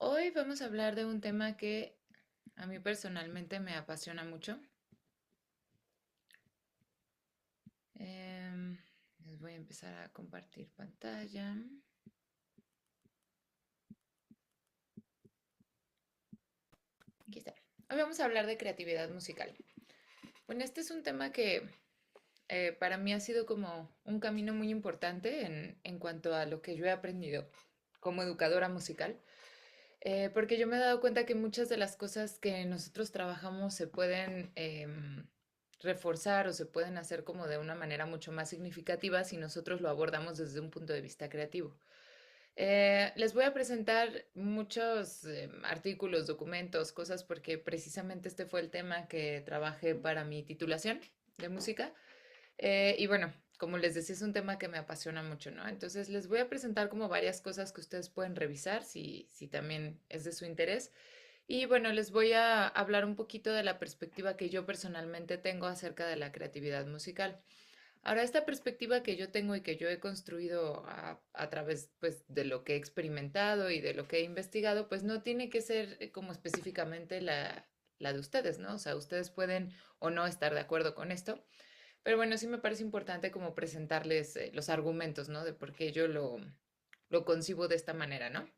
Hoy vamos a hablar de un tema que a mí personalmente me apasiona mucho. Em, Les voy a empezar a compartir pantalla. Aquí está. Hoy vamos a hablar de creatividad musical. Bueno, este es un tema que para mí ha sido como un camino muy importante en cuanto a lo que yo he aprendido como educadora musical. Porque yo me he dado cuenta que muchas de las cosas que nosotros trabajamos se pueden reforzar o se pueden hacer como de una manera mucho más significativa si nosotros lo abordamos desde un punto de vista creativo. Les voy a presentar muchos artículos, documentos, cosas, porque precisamente este fue el tema que trabajé para mi titulación de música. Y bueno, como les decía, es un tema que me apasiona mucho, ¿no? Entonces les voy a presentar como varias cosas que ustedes pueden revisar si también es de su interés. Y bueno, les voy a hablar un poquito de la perspectiva que yo personalmente tengo acerca de la creatividad musical. Ahora, esta perspectiva que yo tengo y que yo he construido a través pues, de lo que he experimentado y de lo que he investigado, pues no tiene que ser como específicamente la de ustedes, ¿no? O sea, ustedes pueden o no estar de acuerdo con esto, pero bueno, sí me parece importante como presentarles los argumentos, ¿no? De por qué yo lo concibo de esta manera, ¿no?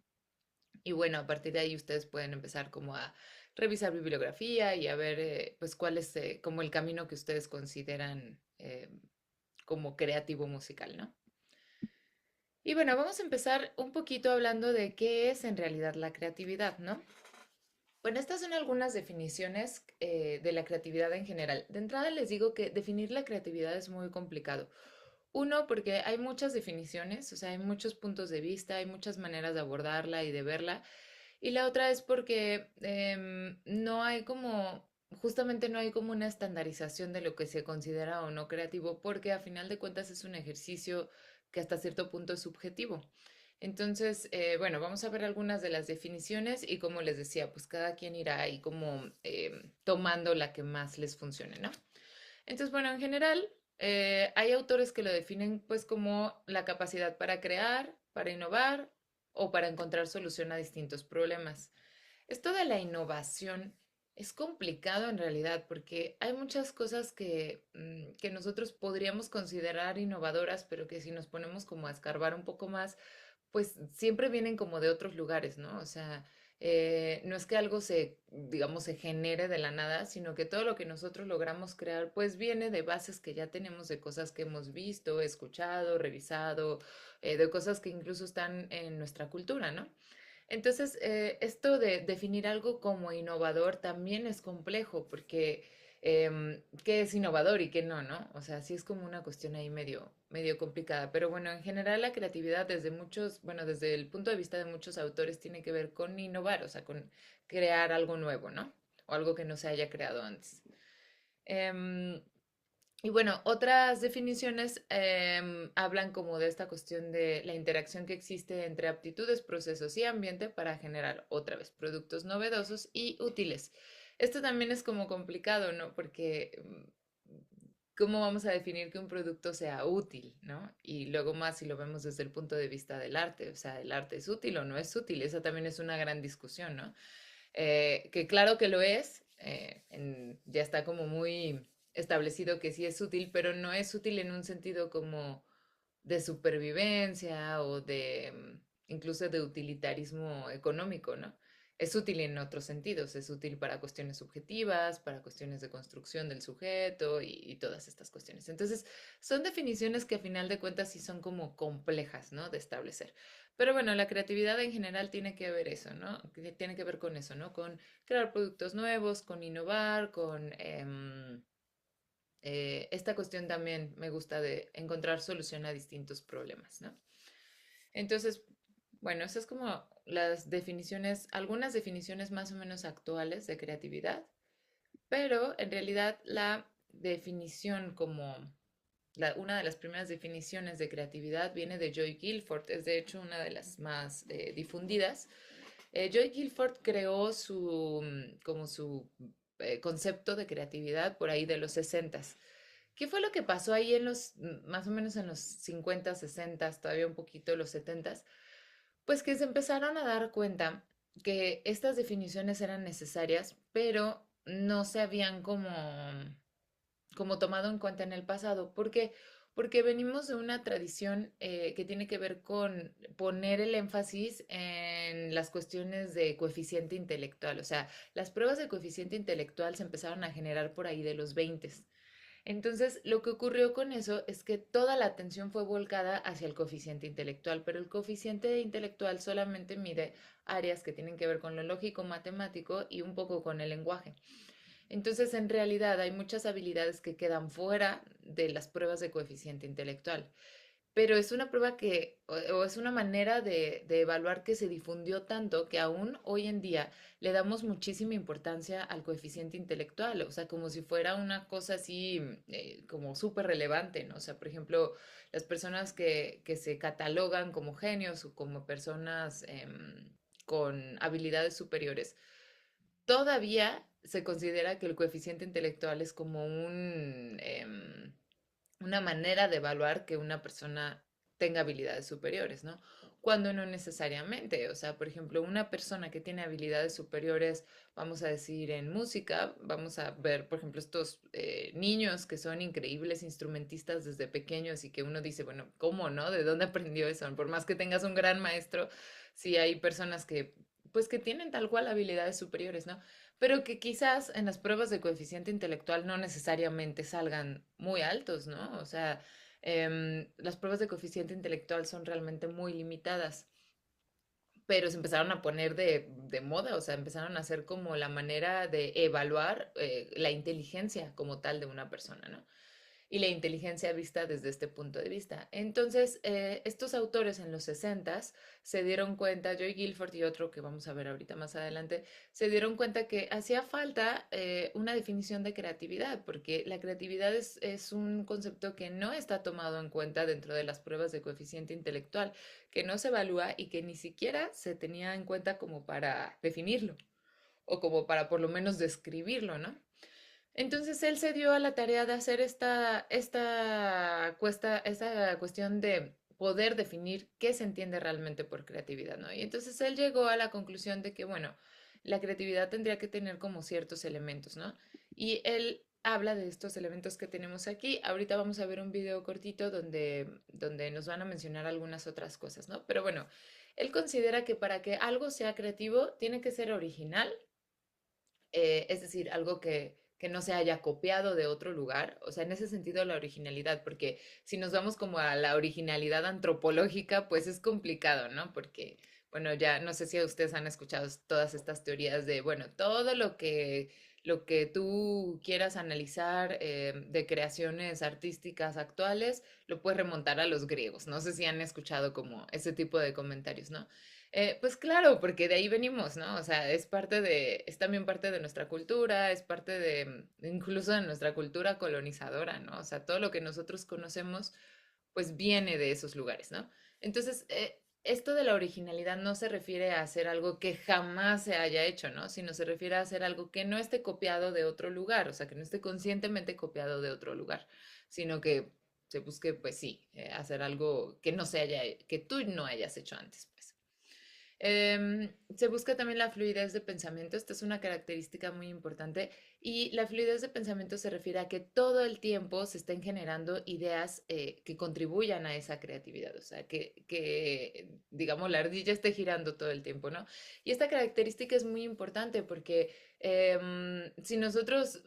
Y bueno, a partir de ahí ustedes pueden empezar como a revisar bibliografía y a ver pues cuál es como el camino que ustedes consideran como creativo musical, ¿no? Y bueno, vamos a empezar un poquito hablando de qué es en realidad la creatividad, ¿no? Bueno, estas son algunas definiciones de la creatividad en general. De entrada les digo que definir la creatividad es muy complicado. Uno, porque hay muchas definiciones, o sea, hay muchos puntos de vista, hay muchas maneras de abordarla y de verla. Y la otra es porque no hay como, justamente no hay como una estandarización de lo que se considera o no creativo, porque a final de cuentas es un ejercicio que hasta cierto punto es subjetivo. Entonces, bueno, vamos a ver algunas de las definiciones y como les decía, pues cada quien irá ahí como tomando la que más les funcione, ¿no? Entonces, bueno, en general, hay autores que lo definen pues como la capacidad para crear, para innovar o para encontrar solución a distintos problemas. Esto de la innovación es complicado en realidad porque hay muchas cosas que nosotros podríamos considerar innovadoras, pero que si nos ponemos como a escarbar un poco más, pues siempre vienen como de otros lugares, ¿no? O sea, no es que algo se, digamos, se genere de la nada, sino que todo lo que nosotros logramos crear, pues viene de bases que ya tenemos, de cosas que hemos visto, escuchado, revisado, de cosas que incluso están en nuestra cultura, ¿no? Entonces, esto de definir algo como innovador también es complejo porque qué es innovador y qué no, ¿no? O sea, sí es como una cuestión ahí medio complicada. Pero bueno, en general la creatividad desde muchos, bueno, desde el punto de vista de muchos autores tiene que ver con innovar, o sea, con crear algo nuevo, ¿no? O algo que no se haya creado antes. Em, y bueno, otras definiciones hablan como de esta cuestión de la interacción que existe entre aptitudes, procesos y ambiente para generar otra vez productos novedosos y útiles. Esto también es como complicado, ¿no? Porque ¿cómo vamos a definir que un producto sea útil, ¿no? Y luego más si lo vemos desde el punto de vista del arte, o sea, ¿el arte es útil o no es útil? Esa también es una gran discusión, ¿no? Que claro que lo es, ya está como muy establecido que sí es útil, pero no es útil en un sentido como de supervivencia o de incluso de utilitarismo económico, ¿no? Es útil en otros sentidos, es útil para cuestiones subjetivas, para cuestiones de construcción del sujeto y todas estas cuestiones. Entonces, son definiciones que a final de cuentas sí son como complejas, ¿no? De establecer. Pero bueno, la creatividad en general tiene que ver eso, ¿no? Tiene que ver con eso, ¿no? Con crear productos nuevos, con innovar, con esta cuestión también me gusta de encontrar solución a distintos problemas, ¿no? Entonces, bueno, esas es como las definiciones, algunas definiciones más o menos actuales de creatividad, pero en realidad la definición como una de las primeras definiciones de creatividad viene de Joy Guilford, es de hecho una de las más difundidas. Joy Guilford creó como su concepto de creatividad por ahí de los 60. ¿Qué fue lo que pasó ahí en más o menos en los 50, 60, todavía un poquito los 70? Pues que se empezaron a dar cuenta. que estas definiciones eran necesarias, pero no se habían como tomado en cuenta en el pasado. ¿Por qué? Porque venimos de una tradición que tiene que ver con poner el énfasis en las cuestiones de coeficiente intelectual. O sea, las pruebas de coeficiente intelectual se empezaron a generar por ahí de los 20. Entonces, lo que ocurrió con eso es que toda la atención fue volcada hacia el coeficiente intelectual, pero el coeficiente intelectual solamente mide áreas que tienen que ver con lo lógico, matemático y un poco con el lenguaje. Entonces, en realidad hay muchas habilidades que quedan fuera de las pruebas de coeficiente intelectual, pero es una prueba o es una manera de evaluar que se difundió tanto que aún hoy en día le damos muchísima importancia al coeficiente intelectual, o sea, como si fuera una cosa así como súper relevante, ¿no? O sea, por ejemplo, las personas que se catalogan como genios o como personas con habilidades superiores, todavía se considera que el coeficiente intelectual es como una manera de evaluar que una persona tenga habilidades superiores, ¿no? Cuando no necesariamente, o sea, por ejemplo, una persona que tiene habilidades superiores, vamos a decir, en música, vamos a ver, por ejemplo, estos niños que son increíbles instrumentistas desde pequeños y que uno dice, bueno, ¿cómo, no? ¿De dónde aprendió eso? Por más que tengas un gran maestro, sí hay personas que, pues, que tienen tal cual habilidades superiores, ¿no? Pero que quizás en las pruebas de coeficiente intelectual no necesariamente salgan muy altos, ¿no? O sea, las pruebas de coeficiente intelectual son realmente muy limitadas, pero se empezaron a poner de moda, o sea, empezaron a ser como la manera de evaluar la inteligencia como tal de una persona, ¿no? Y la inteligencia vista desde este punto de vista. Entonces, estos autores en los 60 se dieron cuenta, Joy Guilford y otro que vamos a ver ahorita más adelante, se dieron cuenta que hacía falta una definición de creatividad, porque la creatividad es un concepto que no está tomado en cuenta dentro de las pruebas de coeficiente intelectual, que no se evalúa y que ni siquiera se tenía en cuenta como para definirlo o como para por lo menos describirlo, ¿no? Entonces él se dio a la tarea de hacer esta cuestión de poder definir qué se entiende realmente por creatividad, ¿no? Y entonces él llegó a la conclusión de que, bueno, la creatividad tendría que tener como ciertos elementos, ¿no? Y él habla de estos elementos que tenemos aquí. Ahorita vamos a ver un video cortito donde nos van a mencionar algunas otras cosas, ¿no? Pero bueno, él considera que para que algo sea creativo tiene que ser original, es decir, algo que no se haya copiado de otro lugar, o sea, en ese sentido la originalidad, porque si nos vamos como a la originalidad antropológica, pues es complicado, ¿no? Porque, bueno, ya no sé si ustedes han escuchado todas estas teorías de, bueno, todo lo que tú quieras analizar de creaciones artísticas actuales, lo puedes remontar a los griegos. No sé si han escuchado como ese tipo de comentarios, ¿no? Pues claro, porque de ahí venimos, ¿no? O sea, es también parte de nuestra cultura, es parte incluso de nuestra cultura colonizadora, ¿no? O sea, todo lo que nosotros conocemos, pues viene de esos lugares, ¿no? Entonces, esto de la originalidad no se refiere a hacer algo que jamás se haya hecho, ¿no? Sino se refiere a hacer algo que no esté copiado de otro lugar, o sea, que no esté conscientemente copiado de otro lugar, sino que se busque, pues sí, hacer algo que que tú no hayas hecho antes, pues. Se busca también la fluidez de pensamiento. Esta es una característica muy importante y la fluidez de pensamiento se refiere a que todo el tiempo se estén generando ideas que contribuyan a esa creatividad, o sea, digamos, la ardilla esté girando todo el tiempo, ¿no? Y esta característica es muy importante porque si nosotros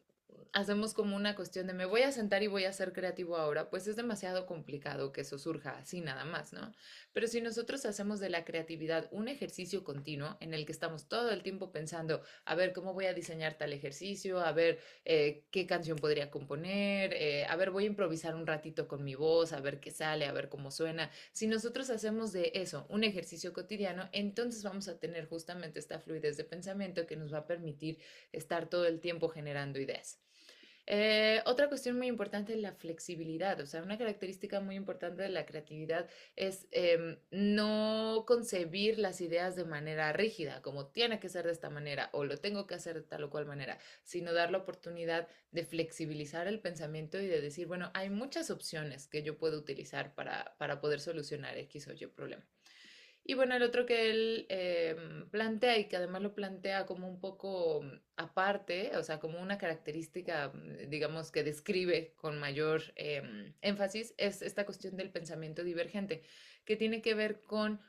hacemos como una cuestión de me voy a sentar y voy a ser creativo ahora, pues es demasiado complicado que eso surja así nada más, ¿no? Pero si nosotros hacemos de la creatividad un ejercicio continuo en el que estamos todo el tiempo pensando, a ver, ¿cómo voy a diseñar tal ejercicio? A ver, qué canción podría componer, a ver, voy a improvisar un ratito con mi voz, a ver qué sale, a ver cómo suena. Si nosotros hacemos de eso un ejercicio cotidiano, entonces vamos a tener justamente esta fluidez de pensamiento que nos va a permitir estar todo el tiempo generando ideas. Otra cuestión muy importante es la flexibilidad, o sea, una característica muy importante de la creatividad es no concebir las ideas de manera rígida, como tiene que ser de esta manera o lo tengo que hacer de tal o cual manera, sino dar la oportunidad de flexibilizar el pensamiento y de decir, bueno, hay muchas opciones que yo puedo utilizar para poder solucionar X o Y problema. Y bueno, el otro que él plantea y que además lo plantea como un poco aparte, o sea, como una característica, digamos, que describe con mayor énfasis, es esta cuestión del pensamiento divergente, que tiene que ver con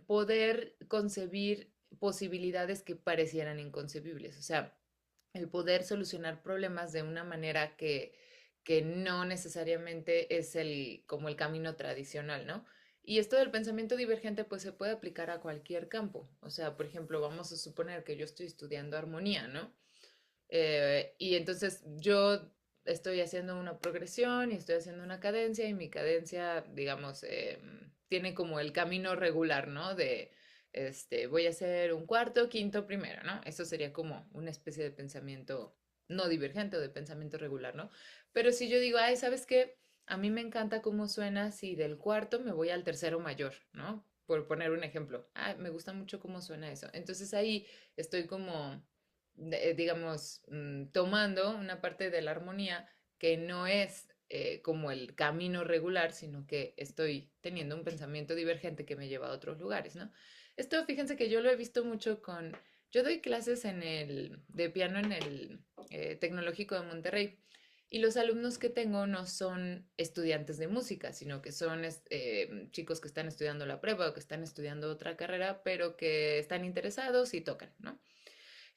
poder concebir posibilidades que parecieran inconcebibles, o sea, el poder solucionar problemas de una manera que no necesariamente es como el camino tradicional, ¿no? Y esto del pensamiento divergente pues se puede aplicar a cualquier campo. O sea, por ejemplo, vamos a suponer que yo estoy estudiando armonía, ¿no? Y entonces yo estoy haciendo una progresión y estoy haciendo una cadencia y mi cadencia, digamos, tiene como el camino regular, ¿no? De, voy a hacer un cuarto, quinto, primero, ¿no? Eso sería como una especie de pensamiento no divergente o de pensamiento regular, ¿no? Pero si yo digo, ay, ¿sabes qué? A mí me encanta cómo suena si del cuarto me voy al tercero mayor, ¿no? Por poner un ejemplo. Ah, me gusta mucho cómo suena eso. Entonces ahí estoy como digamos, tomando una parte de la armonía que no es como el camino regular, sino que estoy teniendo un pensamiento divergente que me lleva a otros lugares, ¿no? Esto, fíjense que yo lo he visto mucho con, yo doy clases de piano en el Tecnológico de Monterrey. Y los alumnos que tengo no son estudiantes de música, sino que son chicos que están estudiando la prueba o que están estudiando otra carrera, pero que están interesados y tocan, ¿no?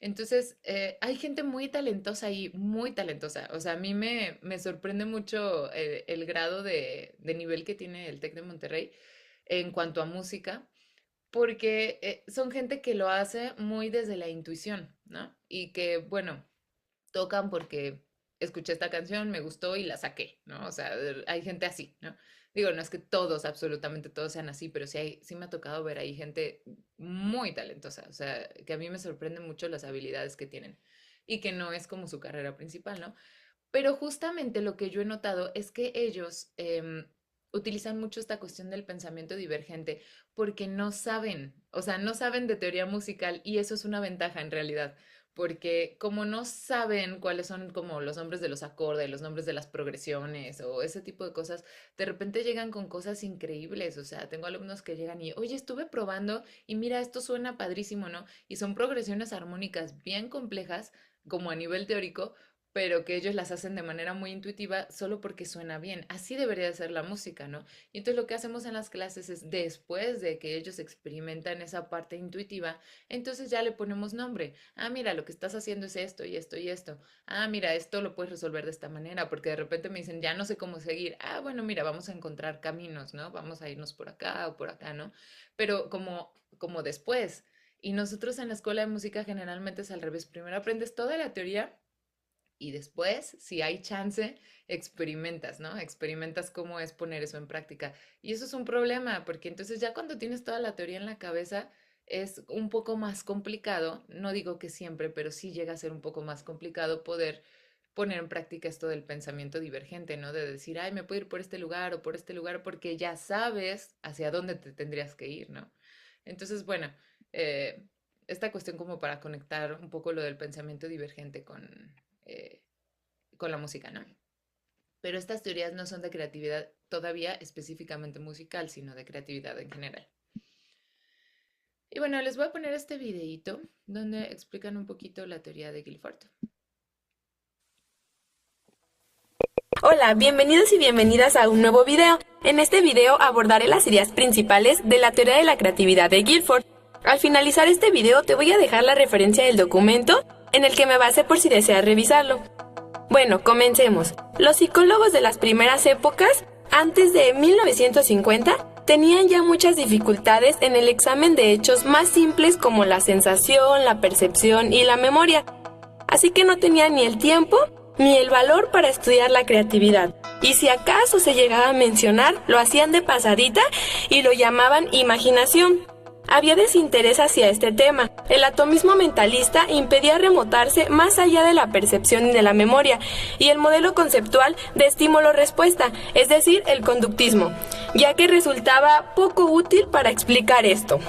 Entonces, hay gente muy talentosa ahí, muy talentosa. O sea, a mí me sorprende mucho el grado de nivel que tiene el TEC de Monterrey en cuanto a música, porque son gente que lo hace muy desde la intuición, ¿no? Y que, bueno, tocan porque escuché esta canción, me gustó y la saqué, ¿no? O sea, hay gente así, ¿no? Digo, no es que todos, absolutamente todos sean así, pero sí me ha tocado ver ahí gente muy talentosa, o sea, que a mí me sorprende mucho las habilidades que tienen y que no es como su carrera principal, ¿no? Pero justamente lo que yo he notado es que ellos utilizan mucho esta cuestión del pensamiento divergente porque no saben, o sea, no saben de teoría musical y eso es una ventaja en realidad, porque como no saben cuáles son como los nombres de los acordes, los nombres de las progresiones o ese tipo de cosas, de repente llegan con cosas increíbles, o sea, tengo alumnos que llegan y, oye, estuve probando y mira, esto suena padrísimo, ¿no? Y son progresiones armónicas bien complejas, como a nivel teórico, pero que ellos las hacen de manera muy intuitiva solo porque suena bien. Así debería de ser la música, ¿no? Y entonces lo que hacemos en las clases es después de que ellos experimentan esa parte intuitiva, entonces ya le ponemos nombre. Ah, mira, lo que estás haciendo es esto y esto y esto. Ah, mira, esto lo puedes resolver de esta manera, porque de repente me dicen, ya no sé cómo seguir. Ah, bueno, mira, vamos a encontrar caminos, ¿no? Vamos a irnos por acá o por acá, ¿no? Pero como después. Y nosotros en la escuela de música generalmente es al revés. Primero aprendes toda la teoría y después, si hay chance, experimentas, ¿no? Experimentas cómo es poner eso en práctica. Y eso es un problema, porque entonces ya cuando tienes toda la teoría en la cabeza, es un poco más complicado, no digo que siempre, pero sí llega a ser un poco más complicado poder poner en práctica esto del pensamiento divergente, ¿no? De decir, ay, me puedo ir por este lugar o por este lugar, porque ya sabes hacia dónde te tendrías que ir, ¿no? Entonces, bueno, eh, esta cuestión como para conectar un poco lo del pensamiento divergente eh, con la música, ¿no? Pero estas teorías no son de creatividad todavía específicamente musical, sino de creatividad en general. Y bueno, les voy a poner este videíto donde explican un poquito la teoría de Guilford. Hola, bienvenidos y bienvenidas a un nuevo video. En este video abordaré las ideas principales de la teoría de la creatividad de Guilford. Al finalizar este video te voy a dejar la referencia del documento en el que me basé por si deseas revisarlo. Bueno, comencemos. Los psicólogos de las primeras épocas, antes de 1950, tenían ya muchas dificultades en el examen de hechos más simples como la sensación, la percepción y la memoria. Así que no tenían ni el tiempo ni el valor para estudiar la creatividad. Y si acaso se llegaba a mencionar, lo hacían de pasadita y lo llamaban imaginación. Había desinterés hacia este tema. El atomismo mentalista impedía remontarse más allá de la percepción y de la memoria, y el modelo conceptual de estímulo-respuesta, es decir, el conductismo, ya que resultaba poco útil para explicar esto.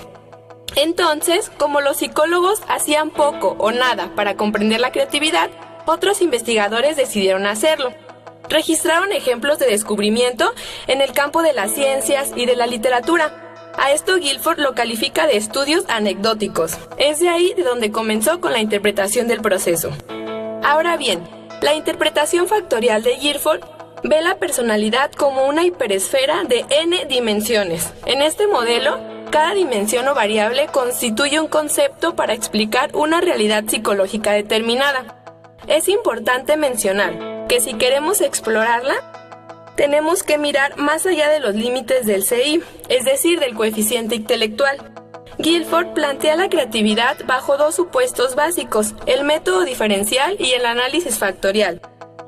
Entonces, como los psicólogos hacían poco o nada para comprender la creatividad, otros investigadores decidieron hacerlo. Registraron ejemplos de descubrimiento en el campo de las ciencias y de la literatura. A esto Guilford lo califica de estudios anecdóticos. Es de ahí de donde comenzó con la interpretación del proceso. Ahora bien, la interpretación factorial de Guilford ve la personalidad como una hiperesfera de n dimensiones. En este modelo, cada dimensión o variable constituye un concepto para explicar una realidad psicológica determinada. Es importante mencionar que si queremos explorarla, tenemos que mirar más allá de los límites del CI, es decir, del coeficiente intelectual. Guilford plantea la creatividad bajo dos supuestos básicos, el método diferencial y el análisis factorial.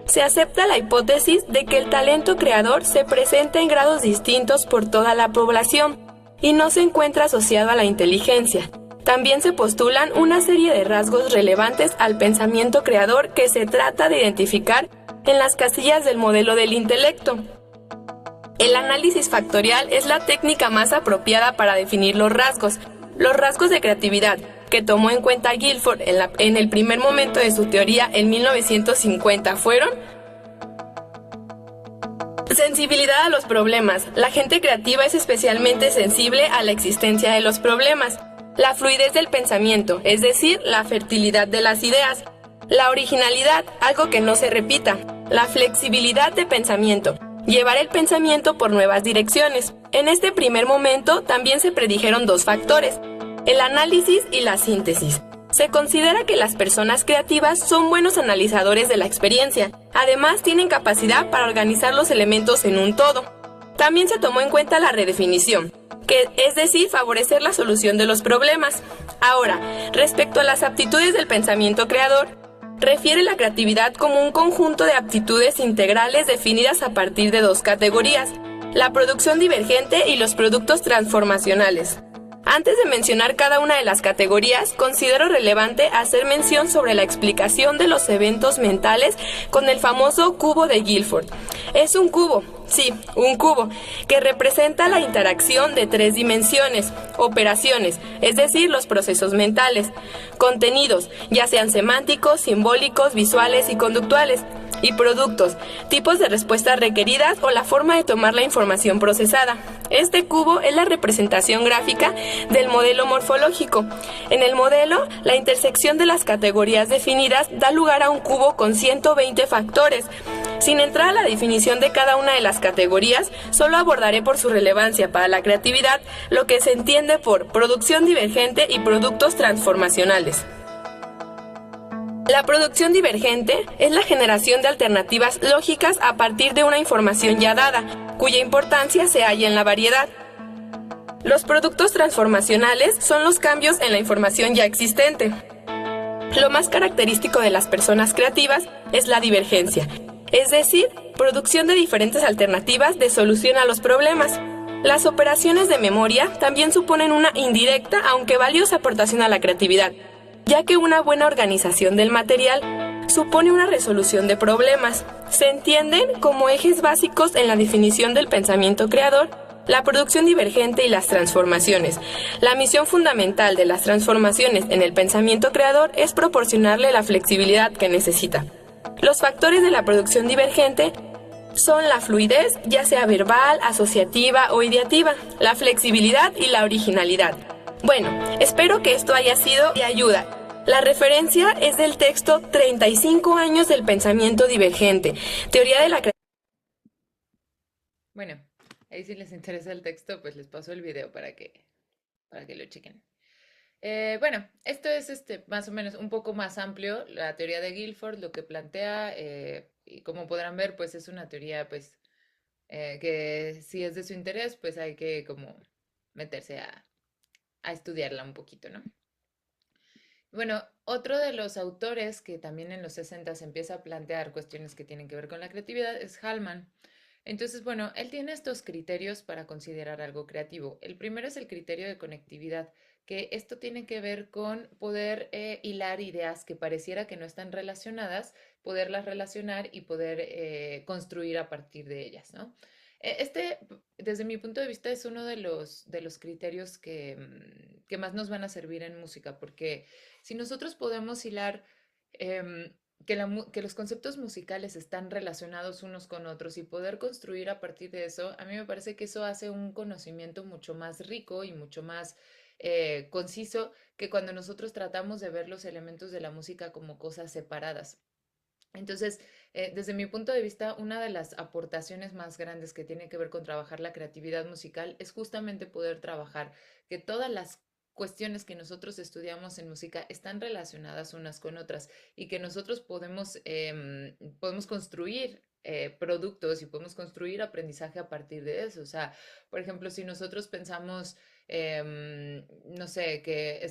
Se acepta la hipótesis de que el talento creador se presenta en grados distintos por toda la población y no se encuentra asociado a la inteligencia. También se postulan una serie de rasgos relevantes al pensamiento creador que se trata de identificar en las casillas del modelo del intelecto. El análisis factorial es la técnica más apropiada para definir los rasgos. Los rasgos de creatividad que tomó en cuenta Guilford en el primer momento de su teoría en 1950 fueron: sensibilidad a los problemas. La gente creativa es especialmente sensible a la existencia de los problemas. La fluidez del pensamiento, es decir, la fertilidad de las ideas. La originalidad, algo que no se repita. La flexibilidad de pensamiento, llevar el pensamiento por nuevas direcciones. En este primer momento también se predijeron dos factores: el análisis y la síntesis. Se considera que las personas creativas son buenos analizadores de la experiencia. Además, tienen capacidad para organizar los elementos en un todo. También se tomó en cuenta la redefinición, que es decir, favorecer la solución de los problemas. Ahora, respecto a las aptitudes del pensamiento creador, refiere la creatividad como un conjunto de aptitudes integrales definidas a partir de dos categorías: la producción divergente y los productos transformacionales. Antes de mencionar cada una de las categorías, considero relevante hacer mención sobre la explicación de los eventos mentales con el famoso cubo de Guilford. Es un cubo, sí, un cubo, que representa la interacción de tres dimensiones: operaciones, es decir, los procesos mentales; contenidos, ya sean semánticos, simbólicos, visuales y conductuales; y productos, tipos de respuestas requeridas o la forma de tomar la información procesada. Este cubo es la representación gráfica del modelo morfológico. En el modelo, la intersección de las categorías definidas da lugar a un cubo con 120 factores. Sin entrar a la definición de cada una de las categorías, solo abordaré por su relevancia para la creatividad lo que se entiende por producción divergente y productos transformacionales. La producción divergente es la generación de alternativas lógicas a partir de una información ya dada, cuya importancia se halla en la variedad. Los productos transformacionales son los cambios en la información ya existente. Lo más característico de las personas creativas es la divergencia, es decir, producción de diferentes alternativas de solución a los problemas. Las operaciones de memoria también suponen una indirecta, aunque valiosa aportación a la creatividad, ya que una buena organización del material supone una resolución de problemas. Se entienden como ejes básicos en la definición del pensamiento creador la producción divergente y las transformaciones. La misión fundamental de las transformaciones en el pensamiento creador es proporcionarle la flexibilidad que necesita. Los factores de la producción divergente son la fluidez, ya sea verbal, asociativa o ideativa, la flexibilidad y la originalidad. Bueno, espero que esto haya sido de ayuda. La referencia es del texto 35 años del pensamiento divergente, teoría de la creatividad. Bueno, ahí si les interesa el texto, pues les paso el video para que lo chequen. Bueno, esto es más o menos un poco más amplio, la teoría de Guilford, lo que plantea, y como podrán ver, pues es una teoría pues que si es de su interés, pues hay que como meterse a estudiarla un poquito, ¿no? Bueno, otro de los autores que también en los 60 se empieza a plantear cuestiones que tienen que ver con la creatividad es Hallman. Entonces, bueno, él tiene estos criterios para considerar algo creativo. El primero es el criterio de conectividad, que esto tiene que ver con poder hilar ideas que pareciera que no están relacionadas, poderlas relacionar y poder construir a partir de ellas, ¿no? Desde mi punto de vista, es uno de los criterios que más nos van a servir en música, porque si nosotros podemos hilar que los conceptos musicales están relacionados unos con otros y poder construir a partir de eso, a mí me parece que eso hace un conocimiento mucho más rico y mucho más conciso que cuando nosotros tratamos de ver los elementos de la música como cosas separadas. Entonces, desde mi punto de vista, una de las aportaciones más grandes que tiene que ver con trabajar la creatividad musical es justamente poder trabajar que todas las cuestiones que nosotros estudiamos en música están relacionadas unas con otras y que nosotros podemos construir productos y podemos construir aprendizaje a partir de eso. O sea, por ejemplo, si nosotros pensamos no sé,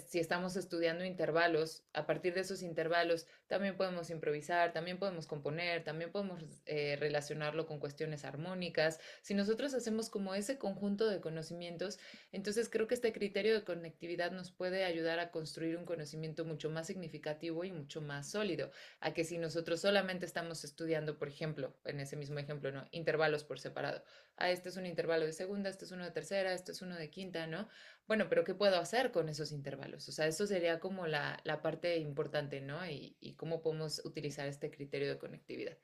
si estamos estudiando intervalos, a partir de esos intervalos también podemos improvisar, también podemos componer, también podemos relacionarlo con cuestiones armónicas. Si nosotros hacemos como ese conjunto de conocimientos, entonces creo que este criterio de conectividad nos puede ayudar a construir un conocimiento mucho más significativo y mucho más sólido, a que si nosotros solamente estamos estudiando, por ejemplo, en ese mismo ejemplo, ¿no? Intervalos por separado. Ah, este es un intervalo de segunda, este es uno de tercera, este es uno de quinta, ¿no? Bueno, pero ¿qué puedo hacer con esos intervalos? O sea, eso sería como la parte importante, ¿no? Y cómo podemos utilizar este criterio de conectividad.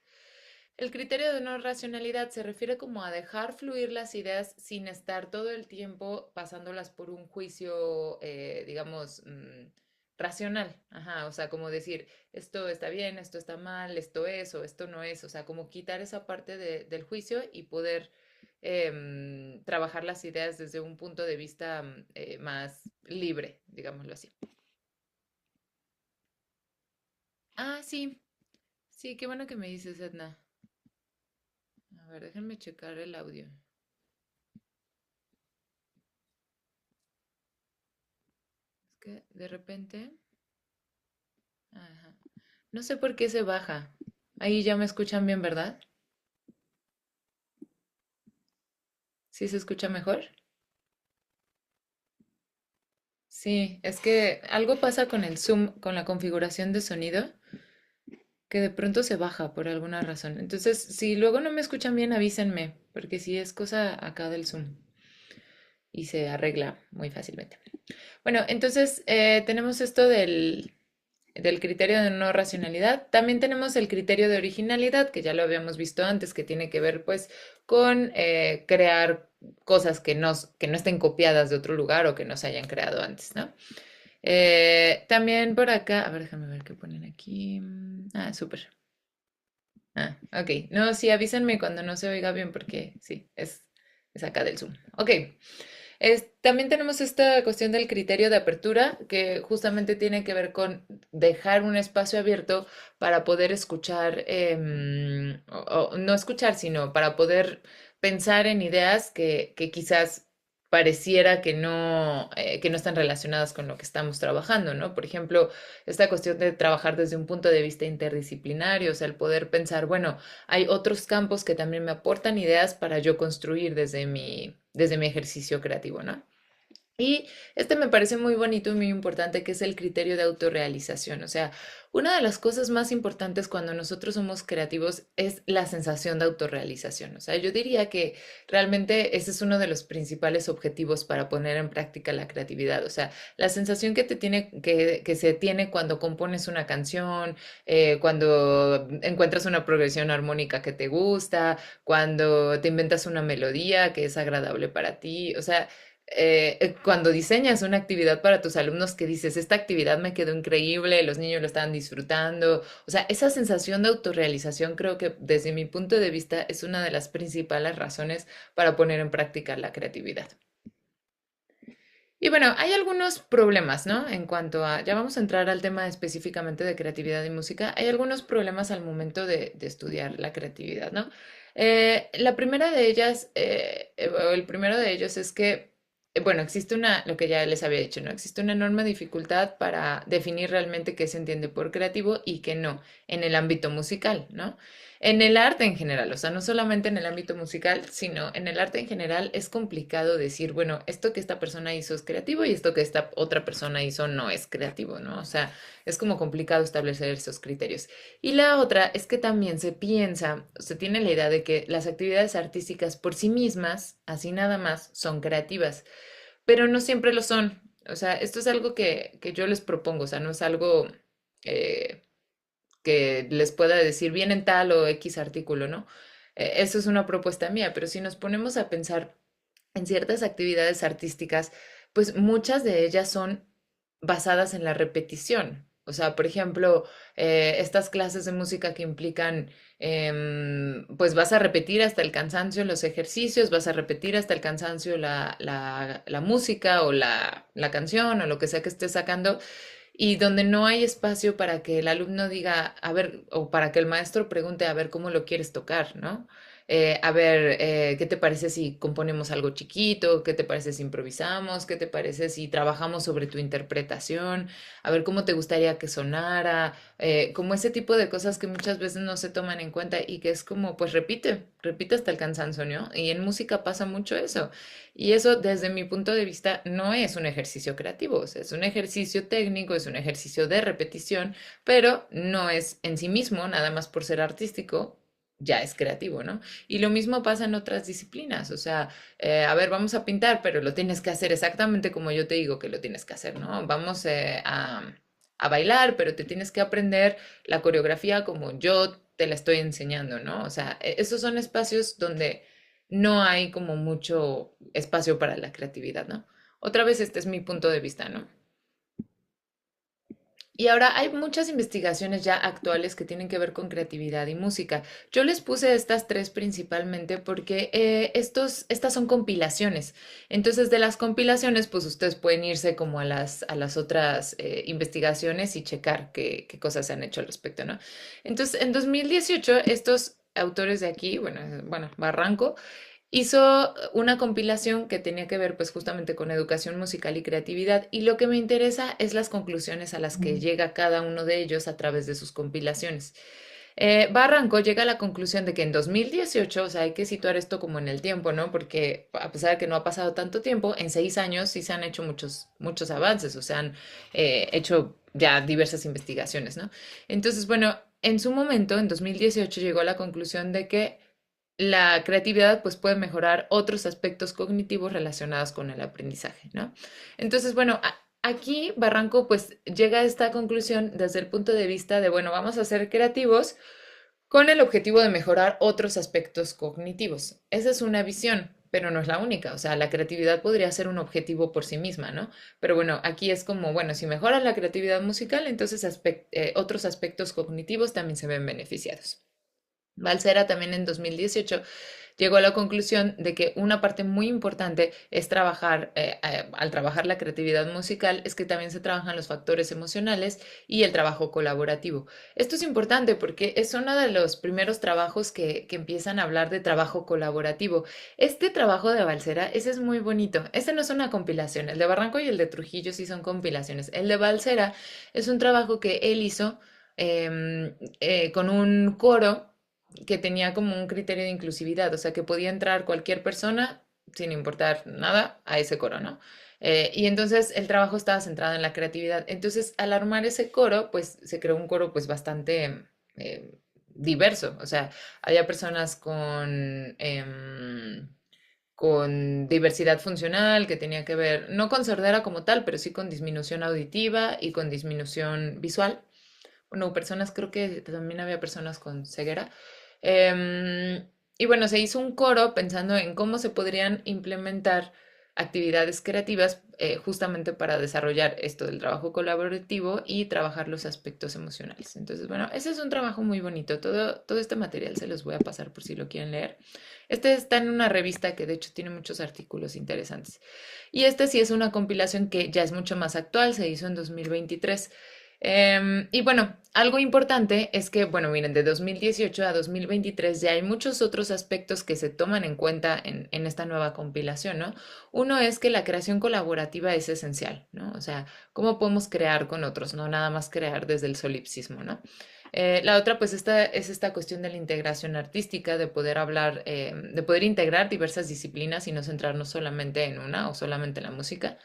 El criterio de no racionalidad se refiere como a dejar fluir las ideas sin estar todo el tiempo pasándolas por un juicio, digamos, racional. Ajá, o sea, como decir, esto está bien, esto está mal, esto es o esto no es. O sea, como quitar esa parte del juicio y poder trabajar las ideas desde un punto de vista más libre, digámoslo así. Ah, sí, sí, qué bueno que me dices, Edna. A ver, déjenme checar el audio. Es que de repente, ajá. No sé por qué se baja. Ahí ya me escuchan bien, ¿verdad? ¿Sí se escucha mejor? Sí, es que algo pasa con el Zoom, con la configuración de sonido, que de pronto se baja por alguna razón. Entonces, si luego no me escuchan bien, avísenme, porque sí es cosa acá del Zoom y se arregla muy fácilmente. Bueno, entonces tenemos esto del criterio de no racionalidad. También tenemos el criterio de originalidad, que ya lo habíamos visto antes, que tiene que ver pues con crear cosas que no estén copiadas de otro lugar o que no se hayan creado antes, ¿no? También por acá, a ver, déjame ver qué ponen aquí. Ah, súper. Ah, ok. No, sí, avísenme cuando no se oiga bien porque sí, es acá del Zoom. Ok. También tenemos esta cuestión del criterio de apertura, que justamente tiene que ver con dejar un espacio abierto para poder escuchar, o no escuchar, sino para poder pensar en ideas que quizás pareciera que no están relacionadas con lo que estamos trabajando, ¿no? Por ejemplo, esta cuestión de trabajar desde un punto de vista interdisciplinario, o sea, el poder pensar, bueno, hay otros campos que también me aportan ideas para yo construir desde mi ejercicio creativo, ¿no? Y este me parece muy bonito y muy importante, que es el criterio de autorrealización. O sea, una de las cosas más importantes cuando nosotros somos creativos es la sensación de autorrealización. O sea, yo diría que realmente ese es uno de los principales objetivos para poner en práctica la creatividad. O sea, la sensación que se tiene cuando compones una canción, cuando encuentras una progresión armónica que te gusta, cuando te inventas una melodía que es agradable para ti. O sea, cuando diseñas una actividad para tus alumnos que dices, esta actividad me quedó increíble, los niños lo estaban disfrutando, o sea, esa sensación de autorrealización creo que desde mi punto de vista es una de las principales razones para poner en práctica la creatividad. Y bueno, hay algunos problemas, ¿no? En cuanto a, ya vamos a entrar al tema específicamente de creatividad y música, hay algunos problemas al momento de estudiar la creatividad, ¿no? La primera de ellas, o el primero de ellos es que, bueno, existe lo que ya les había dicho, ¿no? Existe una enorme dificultad para definir realmente qué se entiende por creativo y qué no en el ámbito musical, ¿no? En el arte en general, o sea, no solamente en el ámbito musical, sino en el arte en general es complicado decir, bueno, esto que esta persona hizo es creativo y esto que esta otra persona hizo no es creativo, ¿no? O sea, es como complicado establecer esos criterios. Y la otra es que también se piensa, se tiene la idea de que las actividades artísticas por sí mismas, así nada más, son creativas, pero no siempre lo son. O sea, esto es algo que yo les propongo, o sea, no es algo... eh, que les pueda decir vienen tal o X artículo, ¿no? Eso es una propuesta mía, pero si nos ponemos a pensar en ciertas actividades artísticas, pues muchas de ellas son basadas en la repetición. O sea, por ejemplo, estas clases de música que implican, pues vas a repetir hasta el cansancio los ejercicios, vas a repetir hasta el cansancio la música o la canción o lo que sea que estés sacando, y donde no hay espacio para que el alumno diga, a ver, o para que el maestro pregunte, a ver, ¿cómo lo quieres tocar, no? A ver, ¿qué te parece si componemos algo chiquito? ¿Qué te parece si improvisamos? ¿Qué te parece si trabajamos sobre tu interpretación? A ver, ¿cómo te gustaría que sonara? Como ese tipo de cosas que muchas veces no se toman en cuenta y que es como, pues repite, repite hasta el cansancio, ¿no? Y en música pasa mucho eso. Y eso, desde mi punto de vista, no es un ejercicio creativo, o sea, es un ejercicio técnico, es un ejercicio de repetición, pero no es en sí mismo, nada más por ser artístico, ya es creativo, ¿no? Y lo mismo pasa en otras disciplinas, o sea, a ver, vamos a pintar, pero lo tienes que hacer exactamente como yo te digo que lo tienes que hacer, ¿no? Vamos a bailar, pero te tienes que aprender la coreografía como yo te la estoy enseñando, ¿no? O sea, esos son espacios donde no hay como mucho espacio para la creatividad, ¿no? Otra vez este es mi punto de vista, ¿no? Y ahora hay muchas investigaciones ya actuales que tienen que ver con creatividad y música. Yo les puse estas tres principalmente porque estas son compilaciones. Entonces, de las compilaciones, pues ustedes pueden irse como a las otras investigaciones y checar qué cosas se han hecho al respecto, ¿no? Entonces, en 2018, estos autores de aquí, bueno, Barranco, hizo una compilación que tenía que ver pues justamente con educación musical y creatividad, y lo que me interesa es las conclusiones a las que llega cada uno de ellos a través de sus compilaciones. Barranco llega a la conclusión de que en 2018, o sea, hay que situar esto como en el tiempo, ¿no? Porque a pesar de que no ha pasado tanto tiempo, en 6 años sí se han hecho muchos avances, o sea, han hecho ya diversas investigaciones, ¿no? Entonces, bueno, en su momento, en 2018, llegó a la conclusión de que la creatividad pues puede mejorar otros aspectos cognitivos relacionados con el aprendizaje, ¿no? Entonces, bueno, aquí Barranco pues llega a esta conclusión desde el punto de vista de, bueno, vamos a ser creativos con el objetivo de mejorar otros aspectos cognitivos. Esa es una visión, pero no es la única. O sea, la creatividad podría ser un objetivo por sí misma, ¿no? Pero bueno, aquí es como, bueno, si mejoras la creatividad musical, entonces otros aspectos cognitivos también se ven beneficiados. Balcera también en 2018 llegó a la conclusión de que una parte muy importante es trabajar, al trabajar la creatividad musical, es que también se trabajan los factores emocionales y el trabajo colaborativo. Esto es importante porque es uno de los primeros trabajos que empiezan a hablar de trabajo colaborativo. Este trabajo de Balcera, ese es muy bonito. Ese no es una compilación. El de Barranco y el de Trujillo sí son compilaciones. El de Balcera es un trabajo que él hizo con un coro que tenía como un criterio de inclusividad, o sea, que podía entrar cualquier persona sin importar nada a ese coro, ¿no? Y entonces el trabajo estaba centrado en la creatividad. Entonces, al armar ese coro, pues se creó un coro pues bastante diverso, o sea, había personas con diversidad funcional que tenía que ver, no con sordera como tal, pero sí con disminución auditiva y con disminución visual. Bueno, personas, creo que también había personas con ceguera. Em, y bueno, se hizo un coro pensando en cómo se podrían implementar actividades creativas justamente para desarrollar esto del trabajo colaborativo y trabajar los aspectos emocionales. Entonces, bueno, ese es un trabajo muy bonito. Todo este material se los voy a pasar por si lo quieren leer. Este está en una revista que de hecho tiene muchos artículos interesantes. Y este sí es una compilación que ya es mucho más actual, se hizo en 2023. Y bueno, algo importante es que, bueno, miren, de 2018 a 2023 ya hay muchos otros aspectos que se toman en cuenta en esta nueva compilación, ¿no? Uno es que la creación colaborativa es esencial, ¿no? O sea, ¿cómo podemos crear con otros? No nada más crear desde el solipsismo, ¿no? La otra, pues, es esta cuestión de la integración artística, de poder hablar, de poder integrar diversas disciplinas y no centrarnos solamente en una o solamente en la música.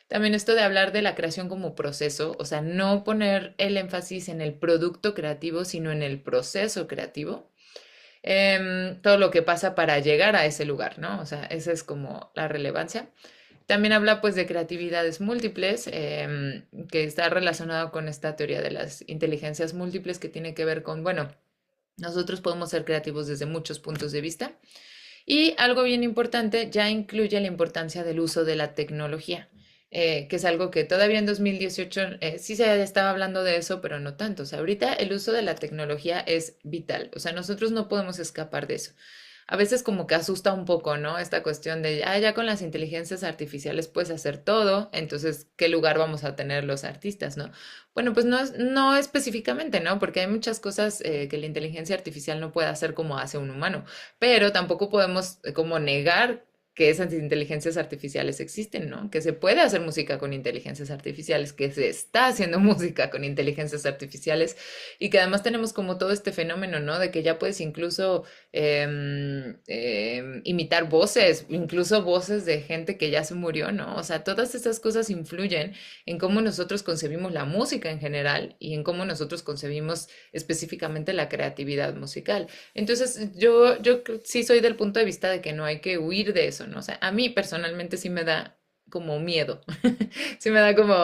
También esto de hablar de la creación como proceso, o sea, no poner el énfasis en el producto creativo, sino en el proceso creativo. Todo lo que pasa para llegar a ese lugar, ¿no? O sea, esa es como la relevancia. También habla pues de creatividades múltiples, que está relacionado con esta teoría de las inteligencias múltiples que tiene que ver con, bueno, nosotros podemos ser creativos desde muchos puntos de vista. Y algo bien importante, ya incluye la importancia del uso de la tecnología, que es algo que todavía en 2018 sí se estaba hablando de eso, pero no tanto. O sea, ahorita el uso de la tecnología es vital. O sea, nosotros no podemos escapar de eso. A veces como que asusta un poco, ¿no? Esta cuestión de, ah, ya con las inteligencias artificiales puedes hacer todo, entonces, ¿qué lugar vamos a tener los artistas, no? Bueno, pues no, no específicamente, ¿no? Porque hay muchas cosas que la inteligencia artificial no puede hacer como hace un humano, pero tampoco podemos como negar que esas inteligencias artificiales existen, ¿no? Que se puede hacer música con inteligencias artificiales, que se está haciendo música con inteligencias artificiales y que además tenemos como todo este fenómeno, ¿no? De que ya puedes incluso imitar voces, incluso voces de gente que ya se murió, ¿no? O sea, todas estas cosas influyen en cómo nosotros concebimos la música en general y en cómo nosotros concebimos específicamente la creatividad musical. Entonces, yo sí soy del punto de vista de que no hay que huir de eso, ¿no? O sea, a mí personalmente sí me da como miedo, sí me da como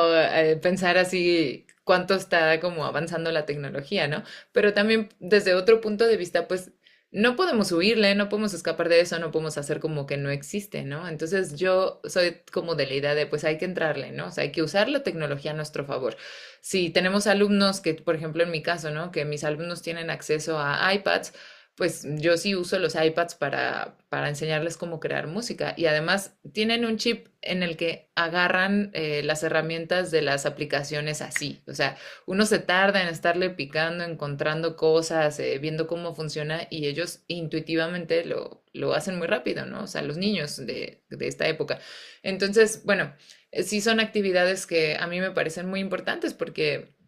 pensar así cuánto está como avanzando la tecnología, ¿no? Pero también desde otro punto de vista, pues no podemos huirle, no podemos escapar de eso, no podemos hacer como que no existe, ¿no? Entonces yo soy como de la idea de, pues hay que entrarle, ¿no? O sea, hay que usar la tecnología a nuestro favor. Si tenemos alumnos que, por ejemplo, en mi caso, ¿no? Que mis alumnos tienen acceso a iPads, pues yo sí uso los iPads para enseñarles cómo crear música. Y además tienen un chip en el que agarran las herramientas de las aplicaciones así. O sea, uno se tarda en estarle picando, encontrando cosas, viendo cómo funciona y ellos intuitivamente lo hacen muy rápido, ¿no? O sea, los niños de esta época. Entonces, bueno, sí son actividades que a mí me parecen muy importantes porque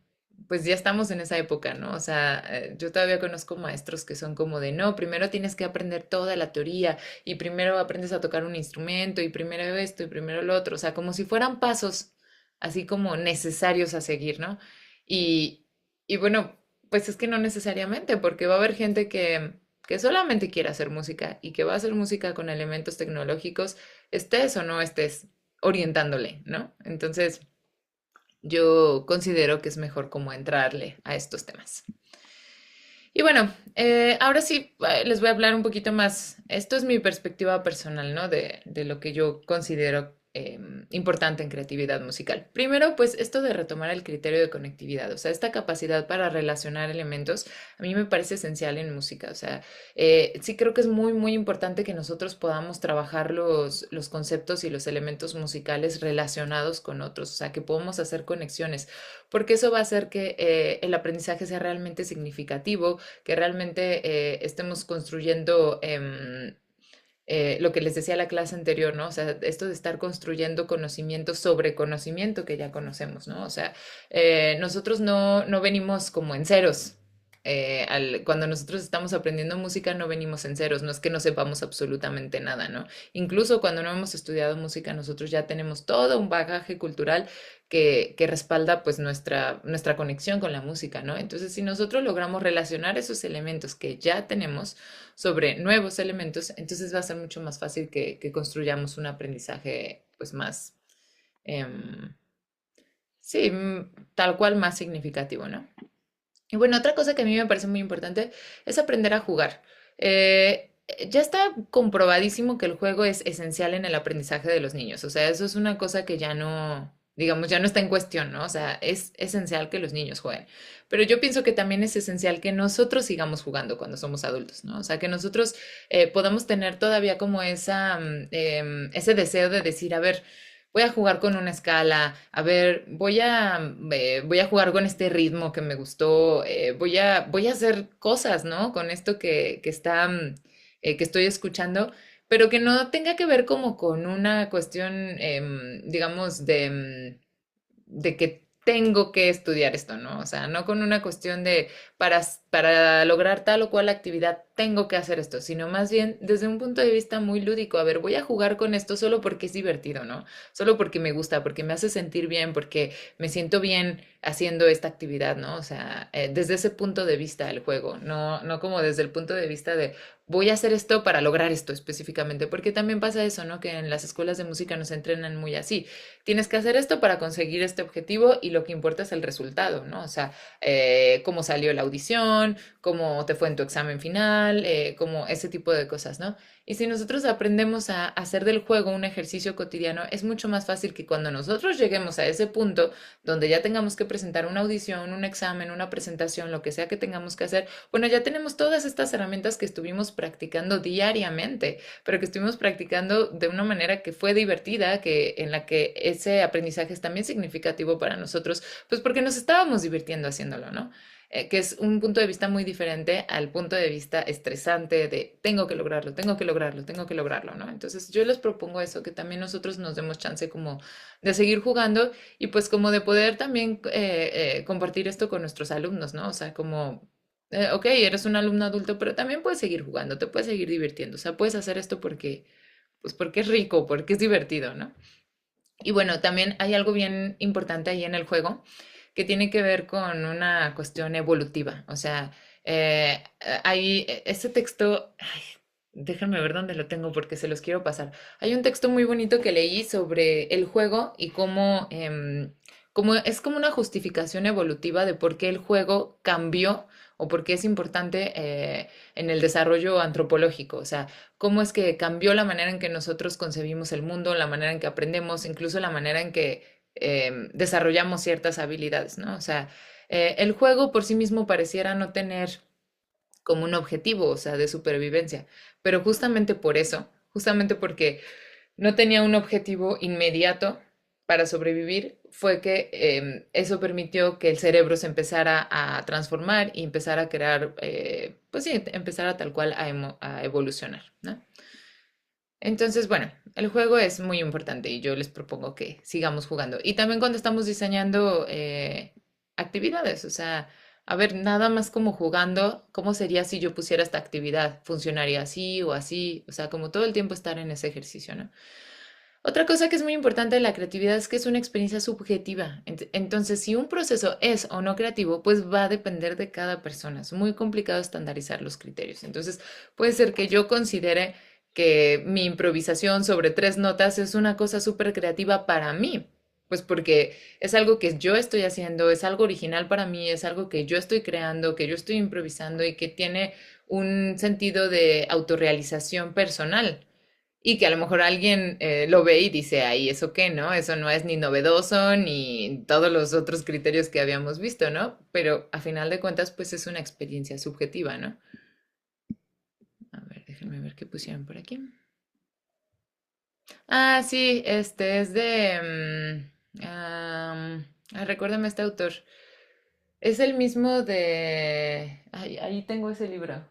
pues ya estamos en esa época, ¿no? O sea, yo todavía conozco maestros que son como de, no, primero tienes que aprender toda la teoría y primero aprendes a tocar un instrumento y primero esto y primero lo otro, o sea, como si fueran pasos así como necesarios a seguir, ¿no? Y, y bueno, pues es que no necesariamente, porque va a haber gente que solamente quiere hacer música y que va a hacer música con elementos tecnológicos, estés o no estés orientándole, ¿no? Entonces yo considero que es mejor como entrarle a estos temas. Y bueno, ahora sí les voy a hablar un poquito más. Esto es mi perspectiva personal, ¿no? De lo que yo considero importante en creatividad musical. Primero, pues esto de retomar el criterio de conectividad, o sea, esta capacidad para relacionar elementos, a mí me parece esencial en música. O sea, sí creo que es muy, muy importante que nosotros podamos trabajar los conceptos y los elementos musicales relacionados con otros, o sea, que podamos hacer conexiones, porque eso va a hacer que el aprendizaje sea realmente significativo, que realmente estemos construyendo lo que les decía la clase anterior, ¿no? O sea, esto de estar construyendo conocimiento sobre conocimiento que ya conocemos, ¿no? O sea, nosotros no venimos como en ceros. Cuando nosotros estamos aprendiendo música no venimos en ceros, no es que no sepamos absolutamente nada, ¿no? Incluso cuando no hemos estudiado música, nosotros ya tenemos todo un bagaje cultural que respalda pues nuestra conexión con la música, ¿no? Entonces, si nosotros logramos relacionar esos elementos que ya tenemos sobre nuevos elementos, entonces va a ser mucho más fácil que construyamos un aprendizaje pues más, em, sí, tal cual más significativo, ¿no? Y bueno, otra cosa que a mí me parece muy importante es aprender a jugar. Ya está comprobadísimo que el juego es esencial en el aprendizaje de los niños. O sea, eso es una cosa que ya no, digamos, ya no está en cuestión, ¿no? O sea, es esencial que los niños jueguen. Pero yo pienso que también es esencial que nosotros sigamos jugando cuando somos adultos, ¿no? O sea, que nosotros podamos tener todavía como ese deseo de decir, a ver, voy a jugar con una escala, a ver, voy a jugar con este ritmo que me gustó, voy a hacer cosas, ¿no? Con esto que estoy escuchando, pero que no tenga que ver como con una cuestión, digamos, de que tengo que estudiar esto, ¿no? O sea, no con una cuestión de para lograr tal o cual actividad tengo que hacer esto, sino más bien desde un punto de vista muy lúdico. A ver, voy a jugar con esto solo porque es divertido, ¿no? Solo porque me gusta, porque me hace sentir bien, porque me siento bien haciendo esta actividad, ¿no? O sea, desde ese punto de vista el juego, no como desde el punto de vista de voy a hacer esto para lograr esto específicamente, porque también pasa eso, ¿no? Que en las escuelas de música nos entrenan muy así. Tienes que hacer esto para conseguir este objetivo y lo que importa es el resultado, ¿no? O sea, cómo salió la audición, cómo te fue en tu examen final, como ese tipo de cosas, ¿no? Y si nosotros aprendemos a hacer del juego un ejercicio cotidiano, es mucho más fácil que cuando nosotros lleguemos a ese punto donde ya tengamos que presentar una audición, un examen, una presentación, lo que sea que tengamos que hacer, bueno, ya tenemos todas estas herramientas que estuvimos practicando diariamente, pero que estuvimos practicando de una manera que fue divertida, que en la que ese aprendizaje es también significativo para nosotros, pues porque nos estábamos divirtiendo haciéndolo, ¿no? Que es un punto de vista muy diferente al punto de vista estresante de tengo que lograrlo, tengo que lograrlo, tengo que lograrlo, ¿no? Entonces yo les propongo eso, que también nosotros nos demos chance como de seguir jugando y pues como de poder también compartir esto con nuestros alumnos, ¿no? O sea, como, ok, eres un alumno adulto, pero también puedes seguir jugando, te puedes seguir divirtiendo, o sea, puedes hacer esto porque, pues porque es rico, porque es divertido, ¿no? Y bueno, también hay algo bien importante ahí en el juego que tiene que ver con una cuestión evolutiva. O sea, hay ese texto, ay, déjenme ver dónde lo tengo porque se los quiero pasar. Hay un texto muy bonito que leí sobre el juego y cómo, cómo es como una justificación evolutiva de por qué el juego cambió o por qué es importante en el desarrollo antropológico. O sea, cómo es que cambió la manera en que nosotros concebimos el mundo, la manera en que aprendemos, incluso la manera en que desarrollamos ciertas habilidades, ¿no? O sea, el juego por sí mismo pareciera no tener como un objetivo, o sea, de supervivencia, pero justamente por eso, justamente porque no tenía un objetivo inmediato para sobrevivir, fue que eso permitió que el cerebro se empezara a transformar y empezara a crear, pues sí, empezara tal cual a evolucionar, ¿no? Entonces, bueno, el juego es muy importante y yo les propongo que sigamos jugando. Y también cuando estamos diseñando actividades, o sea, a ver, nada más como jugando, ¿cómo sería si yo pusiera esta actividad? ¿Funcionaría así o así? O sea, como todo el tiempo estar en ese ejercicio, ¿no? Otra cosa que es muy importante de la creatividad es que es una experiencia subjetiva. Entonces, si un proceso es o no creativo, pues va a depender de cada persona. Es muy complicado estandarizar los criterios. Entonces, puede ser que yo considere que mi improvisación sobre tres notas es una cosa súper creativa para mí. Pues porque es algo que yo estoy haciendo, es algo original para mí, es algo que yo estoy creando, que yo estoy improvisando y que tiene un sentido de autorrealización personal. Y que a lo mejor alguien lo ve y dice, ay, ¿eso qué, no? Eso no es ni novedoso ni todos los otros criterios que habíamos visto, ¿no? Pero a final de cuentas, pues es una experiencia subjetiva, ¿no? A ver, déjenme ver qué pusieron por aquí. Ah, sí, este es de... recuérdame este autor. Es el mismo de... Ay, ahí tengo ese libro.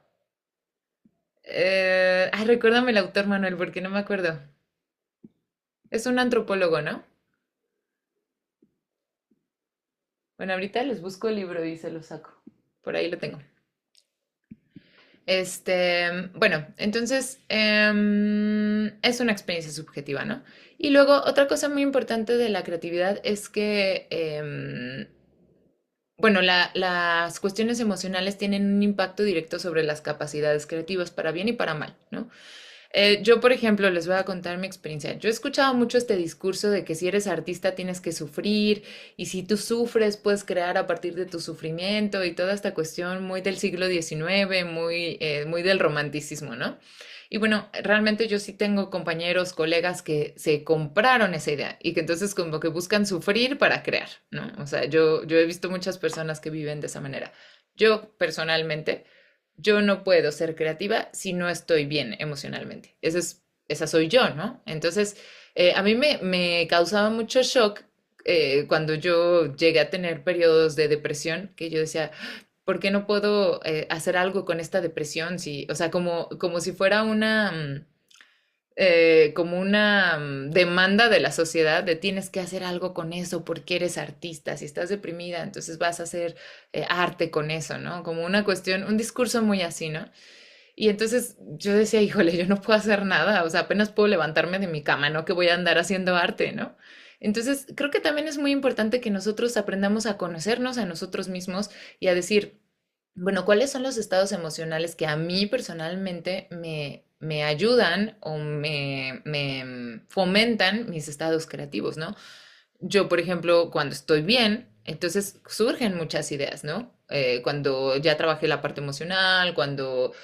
Recuérdame el autor, Manuel, porque no me acuerdo. Es un antropólogo, ¿no? Bueno, ahorita les busco el libro y se lo saco. Por ahí lo tengo. Bueno, entonces es una experiencia subjetiva, ¿no? Y luego otra cosa muy importante de la creatividad es que, bueno, las cuestiones emocionales tienen un impacto directo sobre las capacidades creativas, para bien y para mal, ¿no? Yo, por ejemplo, les voy a contar mi experiencia. Yo he escuchado mucho este discurso de que si eres artista tienes que sufrir y si tú sufres puedes crear a partir de tu sufrimiento y toda esta cuestión muy del siglo XIX, muy del romanticismo, ¿no? Y bueno, realmente yo sí tengo compañeros, colegas que se compraron esa idea y que entonces como que buscan sufrir para crear, ¿no? O sea, yo he visto muchas personas que viven de esa manera. Yo personalmente yo no puedo ser creativa si no estoy bien emocionalmente. Esa soy yo, ¿no? Entonces, a mí me causaba mucho shock cuando yo llegué a tener periodos de depresión, que yo decía, ¿por qué no puedo hacer algo con esta depresión? Si, o sea, como si fuera como una demanda de la sociedad de tienes que hacer algo con eso porque eres artista, si estás deprimida, entonces vas a hacer arte con eso, ¿no? Como una cuestión, un discurso muy así, ¿no? Y entonces yo decía, híjole, yo no puedo hacer nada, o sea, apenas puedo levantarme de mi cama, ¿no? Que voy a andar haciendo arte, ¿no? Entonces, creo que también es muy importante que nosotros aprendamos a conocernos a nosotros mismos y a decir, bueno, ¿cuáles son los estados emocionales que a mí personalmente me ayudan o me fomentan mis estados creativos, ¿no? Yo, por ejemplo, cuando estoy bien, entonces surgen muchas ideas, ¿no? Cuando ya trabajé la parte emocional, cuando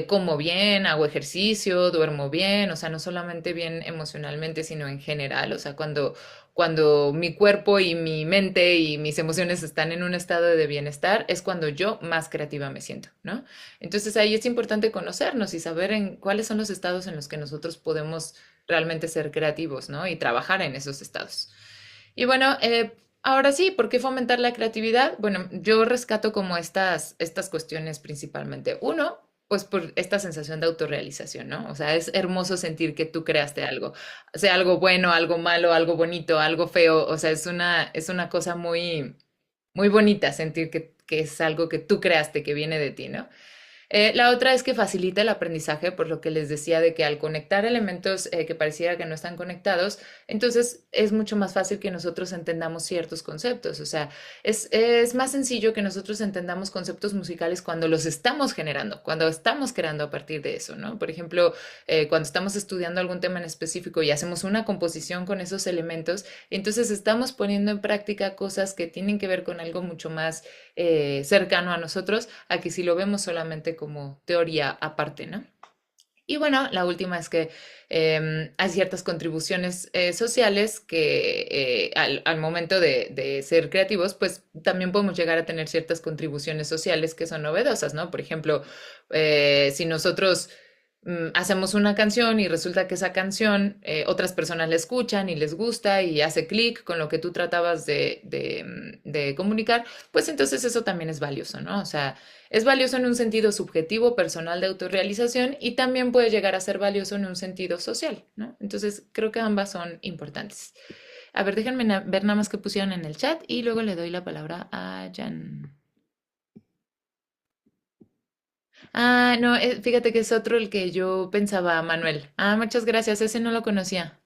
como bien, hago ejercicio, duermo bien, o sea, no solamente bien emocionalmente, sino en general, o sea, cuando mi cuerpo y mi mente y mis emociones están en un estado de bienestar, es cuando yo más creativa me siento, ¿no? Entonces ahí es importante conocernos y saber en cuáles son los estados en los que nosotros podemos realmente ser creativos, ¿no? Y trabajar en esos estados. Y bueno, ahora sí, ¿por qué fomentar la creatividad? Bueno, yo rescato como estas cuestiones principalmente. Uno, pues por esta sensación de autorrealización, ¿no? O sea, es hermoso sentir que tú creaste algo, sea algo bueno, algo malo, algo bonito, algo feo, o sea, es una cosa muy, muy bonita sentir que es algo que tú creaste, que viene de ti, ¿no? La otra es que facilita el aprendizaje, por lo que les decía de que al conectar elementos que pareciera que no están conectados, entonces es mucho más fácil que nosotros entendamos ciertos conceptos. O sea, es más sencillo que nosotros entendamos conceptos musicales cuando los estamos generando, cuando estamos creando a partir de eso, ¿no? Por ejemplo, cuando estamos estudiando algún tema en específico y hacemos una composición con esos elementos, entonces estamos poniendo en práctica cosas que tienen que ver con algo mucho más cercano a nosotros, a que si lo vemos solamente como teoría aparte, ¿no? Y bueno, la última es que hay ciertas contribuciones sociales que al momento de ser creativos, pues también podemos llegar a tener ciertas contribuciones sociales que son novedosas, ¿no? Por ejemplo, si nosotros hacemos una canción y resulta que esa canción otras personas la escuchan y les gusta y hace clic con lo que tú tratabas de comunicar, pues entonces eso también es valioso, ¿no? O sea, es valioso en un sentido subjetivo, personal de autorrealización y también puede llegar a ser valioso en un sentido social, ¿no? Entonces creo que ambas son importantes. A ver, déjenme ver nada más que pusieron en el chat y luego le doy la palabra a Jan. Ah, no, fíjate que es otro el que yo pensaba, Manuel. Ah, muchas gracias, ese no lo conocía.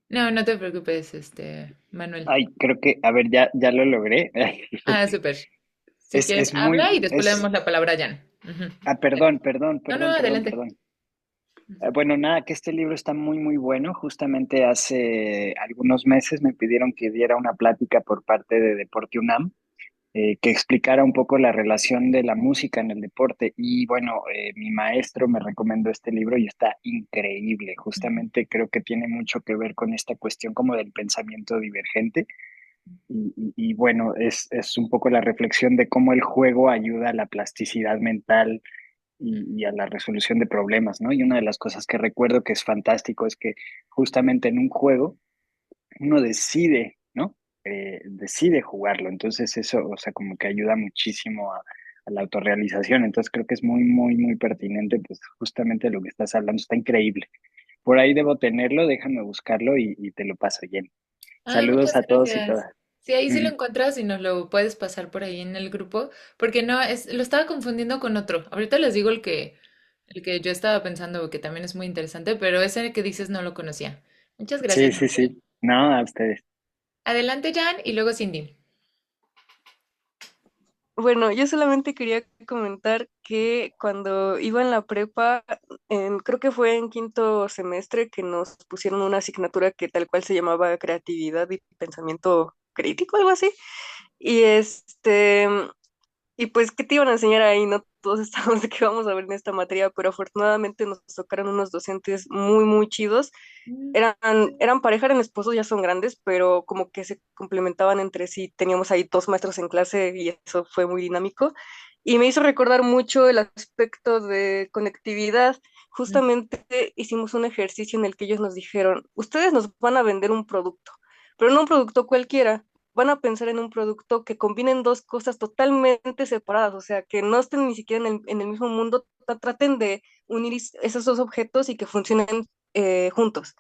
No, no te preocupes, Manuel. Ay, creo que, a ver, ya lo logré. Ah, súper. Si quieres, Es habla muy, y después le damos la palabra a Jan. Ujú. perdón, No, no, adelante. perdón. Bueno, nada, que este libro está muy bueno. Justamente hace algunos meses me pidieron que diera una plática por parte de Deporte UNAM, que explicara un poco la relación de la música en el deporte. Y bueno, mi maestro me recomendó este libro y está increíble. Justamente creo que tiene mucho que ver con esta cuestión como del pensamiento divergente. Y bueno, es un poco la reflexión de cómo el juego ayuda a la plasticidad mental y a la resolución de problemas, ¿no? Y una de las cosas que recuerdo que es fantástico es que justamente en un juego uno decide, ¿no? Decide jugarlo. Entonces eso, o sea, como que ayuda muchísimo a la autorrealización. Entonces creo que es muy pertinente, pues justamente lo que estás hablando está increíble. Por ahí debo tenerlo, déjame buscarlo y te lo paso, Jen. Ah, Saludos muchas a todos y gracias. todas. Sí, ahí sí lo Ujú. encuentras y nos lo puedes pasar por ahí en el grupo, porque no, lo estaba confundiendo con otro. Ahorita les digo el que yo estaba pensando que también es muy interesante, pero ese que dices no lo conocía. Muchas gracias, Manuel. Sí. No, a ustedes. Adelante, Jan, y luego Cindy. Bueno, yo solamente quería comentar que cuando iba en la prepa, creo que fue en quinto semestre que nos pusieron una asignatura que tal cual se llamaba creatividad y pensamiento crítico, algo así. Y y pues, ¿qué te iban a enseñar ahí? No todos estábamos de qué vamos a ver en esta materia, pero afortunadamente nos tocaron unos docentes muy chidos. Eran pareja, eran esposos, ya son grandes, pero como que se complementaban entre sí. Teníamos ahí dos maestros en clase y eso fue muy dinámico. Y me hizo recordar mucho el aspecto de conectividad. Justamente hicimos un ejercicio en el que ellos nos dijeron, ustedes nos van a vender un producto, pero no un producto cualquiera. Van a pensar en un producto que combinen dos cosas totalmente separadas, o sea, que no estén ni siquiera en el mismo mundo, traten de unir esos dos objetos y que funcionen juntos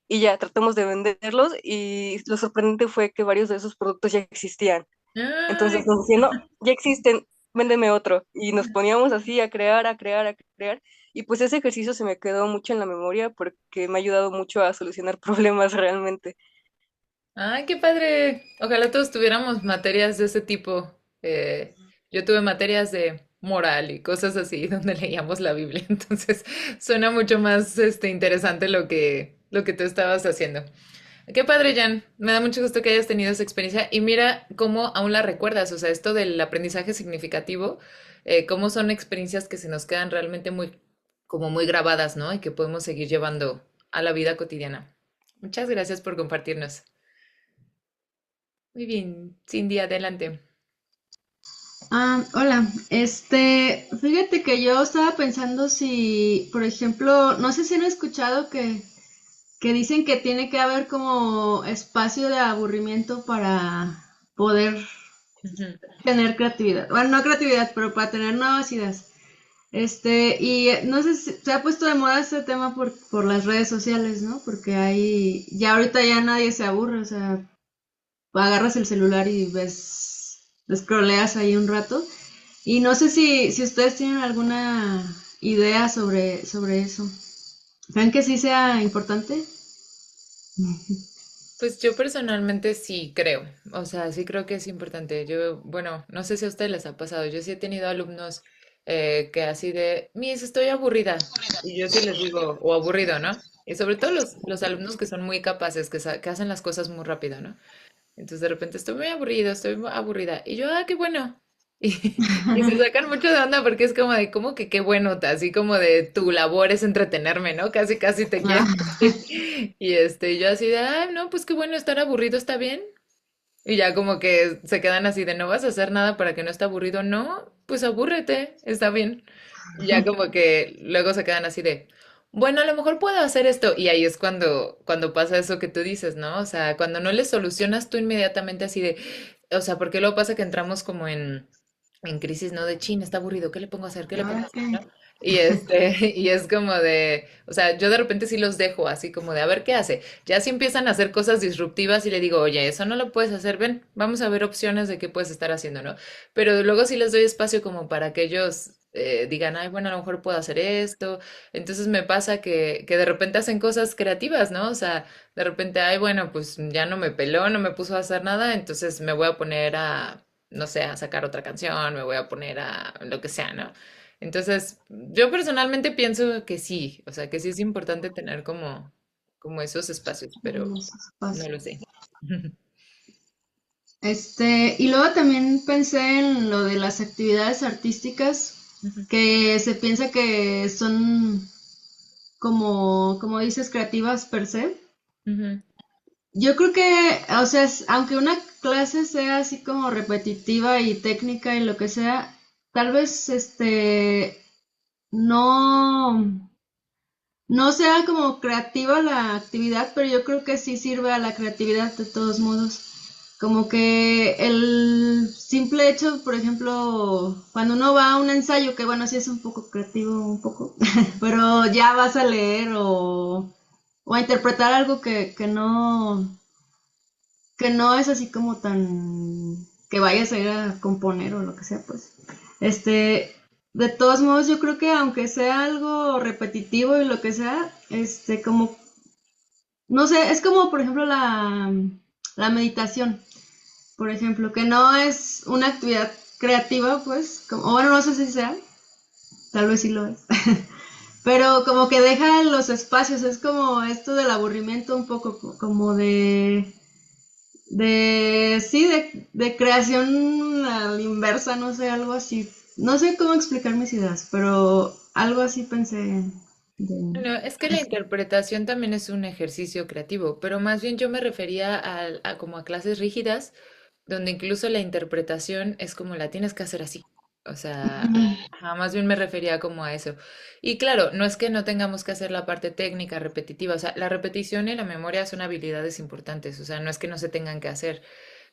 y ya tratamos de venderlos y lo sorprendente fue que varios de esos productos ya existían. Entonces Ay, nos decían, no, ya existen, véndeme otro. Y nos poníamos así a crear, a crear, a crear. Y pues ese ejercicio se me quedó mucho en la memoria porque me ha ayudado mucho a solucionar problemas realmente. ay, qué padre. Ojalá todos tuviéramos materias de ese tipo. Yo tuve materias de moral y cosas así donde leíamos la Biblia. Entonces suena mucho más interesante lo que tú estabas haciendo. Qué padre, Jan. Me da mucho gusto que hayas tenido esa experiencia. Y mira cómo aún la recuerdas. O sea, esto del aprendizaje significativo, cómo son experiencias que se nos quedan realmente como muy grabadas, ¿no? Y que podemos seguir llevando a la vida cotidiana. Muchas gracias por compartirnos. Muy bien, Cindy, adelante. Hola, fíjate que yo estaba pensando si, por ejemplo, no sé si han escuchado que dicen que tiene que haber como espacio de aburrimiento para poder Ujú. tener creatividad. Bueno, no creatividad, pero para tener nuevas ideas. No sé si se ha puesto de moda este tema por las redes sociales, ¿no? Porque ya ahorita ya nadie se aburre, o sea, agarras el celular y scrolleas ahí un rato. Y no sé si ustedes tienen alguna idea sobre eso. ¿Creen que sí sea importante? Pues yo personalmente sí creo, o sea, sí creo que es importante. Yo, bueno, no sé si a ustedes les ha pasado, yo sí he tenido alumnos que así de, Miss, estoy aburrida. Y yo sí les digo, o aburrido, ¿no? Y sobre todo los alumnos que son muy capaces, que hacen las cosas muy rápido, ¿no? Entonces de repente estoy muy aburrido, estoy muy aburrida. Y yo, ah, qué bueno. Y se sacan mucho de onda porque es como de, ¿cómo que qué bueno? Así como de tu labor es entretenerme, ¿no? Casi, casi te quieren Ah, decir. Y yo así de, ah, no, pues qué bueno, estar aburrido está bien. Y ya como que se quedan así de, no vas a hacer nada para que no esté aburrido. No, pues abúrrete, está bien. Y ya como que luego se quedan así de, bueno, a lo mejor puedo hacer esto. Y ahí es cuando pasa eso que tú dices, ¿no? O sea, cuando no le solucionas tú inmediatamente así de, o sea, porque luego pasa que entramos como en crisis, ¿no? De chin, está aburrido, ¿qué le pongo a hacer? ¿Qué le pongo a ¿ahora hacer? qué? ¿No? Y es como de, o sea, yo de repente sí los dejo así como de, a ver qué hace. Ya si empiezan a hacer cosas disruptivas y le digo, oye, eso no lo puedes hacer, ven, vamos a ver opciones de qué puedes estar haciendo, ¿no? Pero luego sí les doy espacio como para que ellos digan, ay, bueno, a lo mejor puedo hacer esto. Entonces me pasa que de repente hacen cosas creativas, ¿no? O sea, de repente, ay, bueno, pues ya no me peló, no me puso a hacer nada, entonces me voy a poner a no sé, a sacar otra canción, me voy a poner a lo que sea, ¿no? Entonces, yo personalmente pienso que sí, o sea, que sí es importante tener como esos espacios, pero Los no espacios. lo sé. Y luego también pensé en lo de las actividades artísticas, Ujú, que se piensa que son como dices, creativas per se. ujú, Yo creo que, o sea, aunque una clase sea así como repetitiva y técnica y lo que sea, tal vez no, no sea como creativa la actividad, pero yo creo que sí sirve a la creatividad de todos modos. Como que el simple hecho, por ejemplo, cuando uno va a un ensayo, que bueno, sí es un poco creativo, un poco, pero ya vas a leer o a interpretar algo que no es así como tan que vayas a ir a componer o lo que sea, pues. De todos modos, yo creo que aunque sea algo repetitivo y lo que sea, como, no sé, es como, por ejemplo, la meditación, por ejemplo, que no es una actividad creativa, pues, como, o bueno, no sé si sea, tal vez sí lo es, pero como que deja los espacios, es como esto del aburrimiento un poco, como sí, de creación a la inversa, no sé, algo así. No sé cómo explicar mis ideas, pero algo así pensé de... bueno, es que la interpretación también es un ejercicio creativo, pero más bien yo me refería a como a clases rígidas, donde incluso la interpretación es como la tienes que hacer así. O sea, ajá, más bien me refería como a eso. Y claro, no es que no tengamos que hacer la parte técnica repetitiva, o sea, la repetición y la memoria son habilidades importantes, o sea, no es que no se tengan que hacer.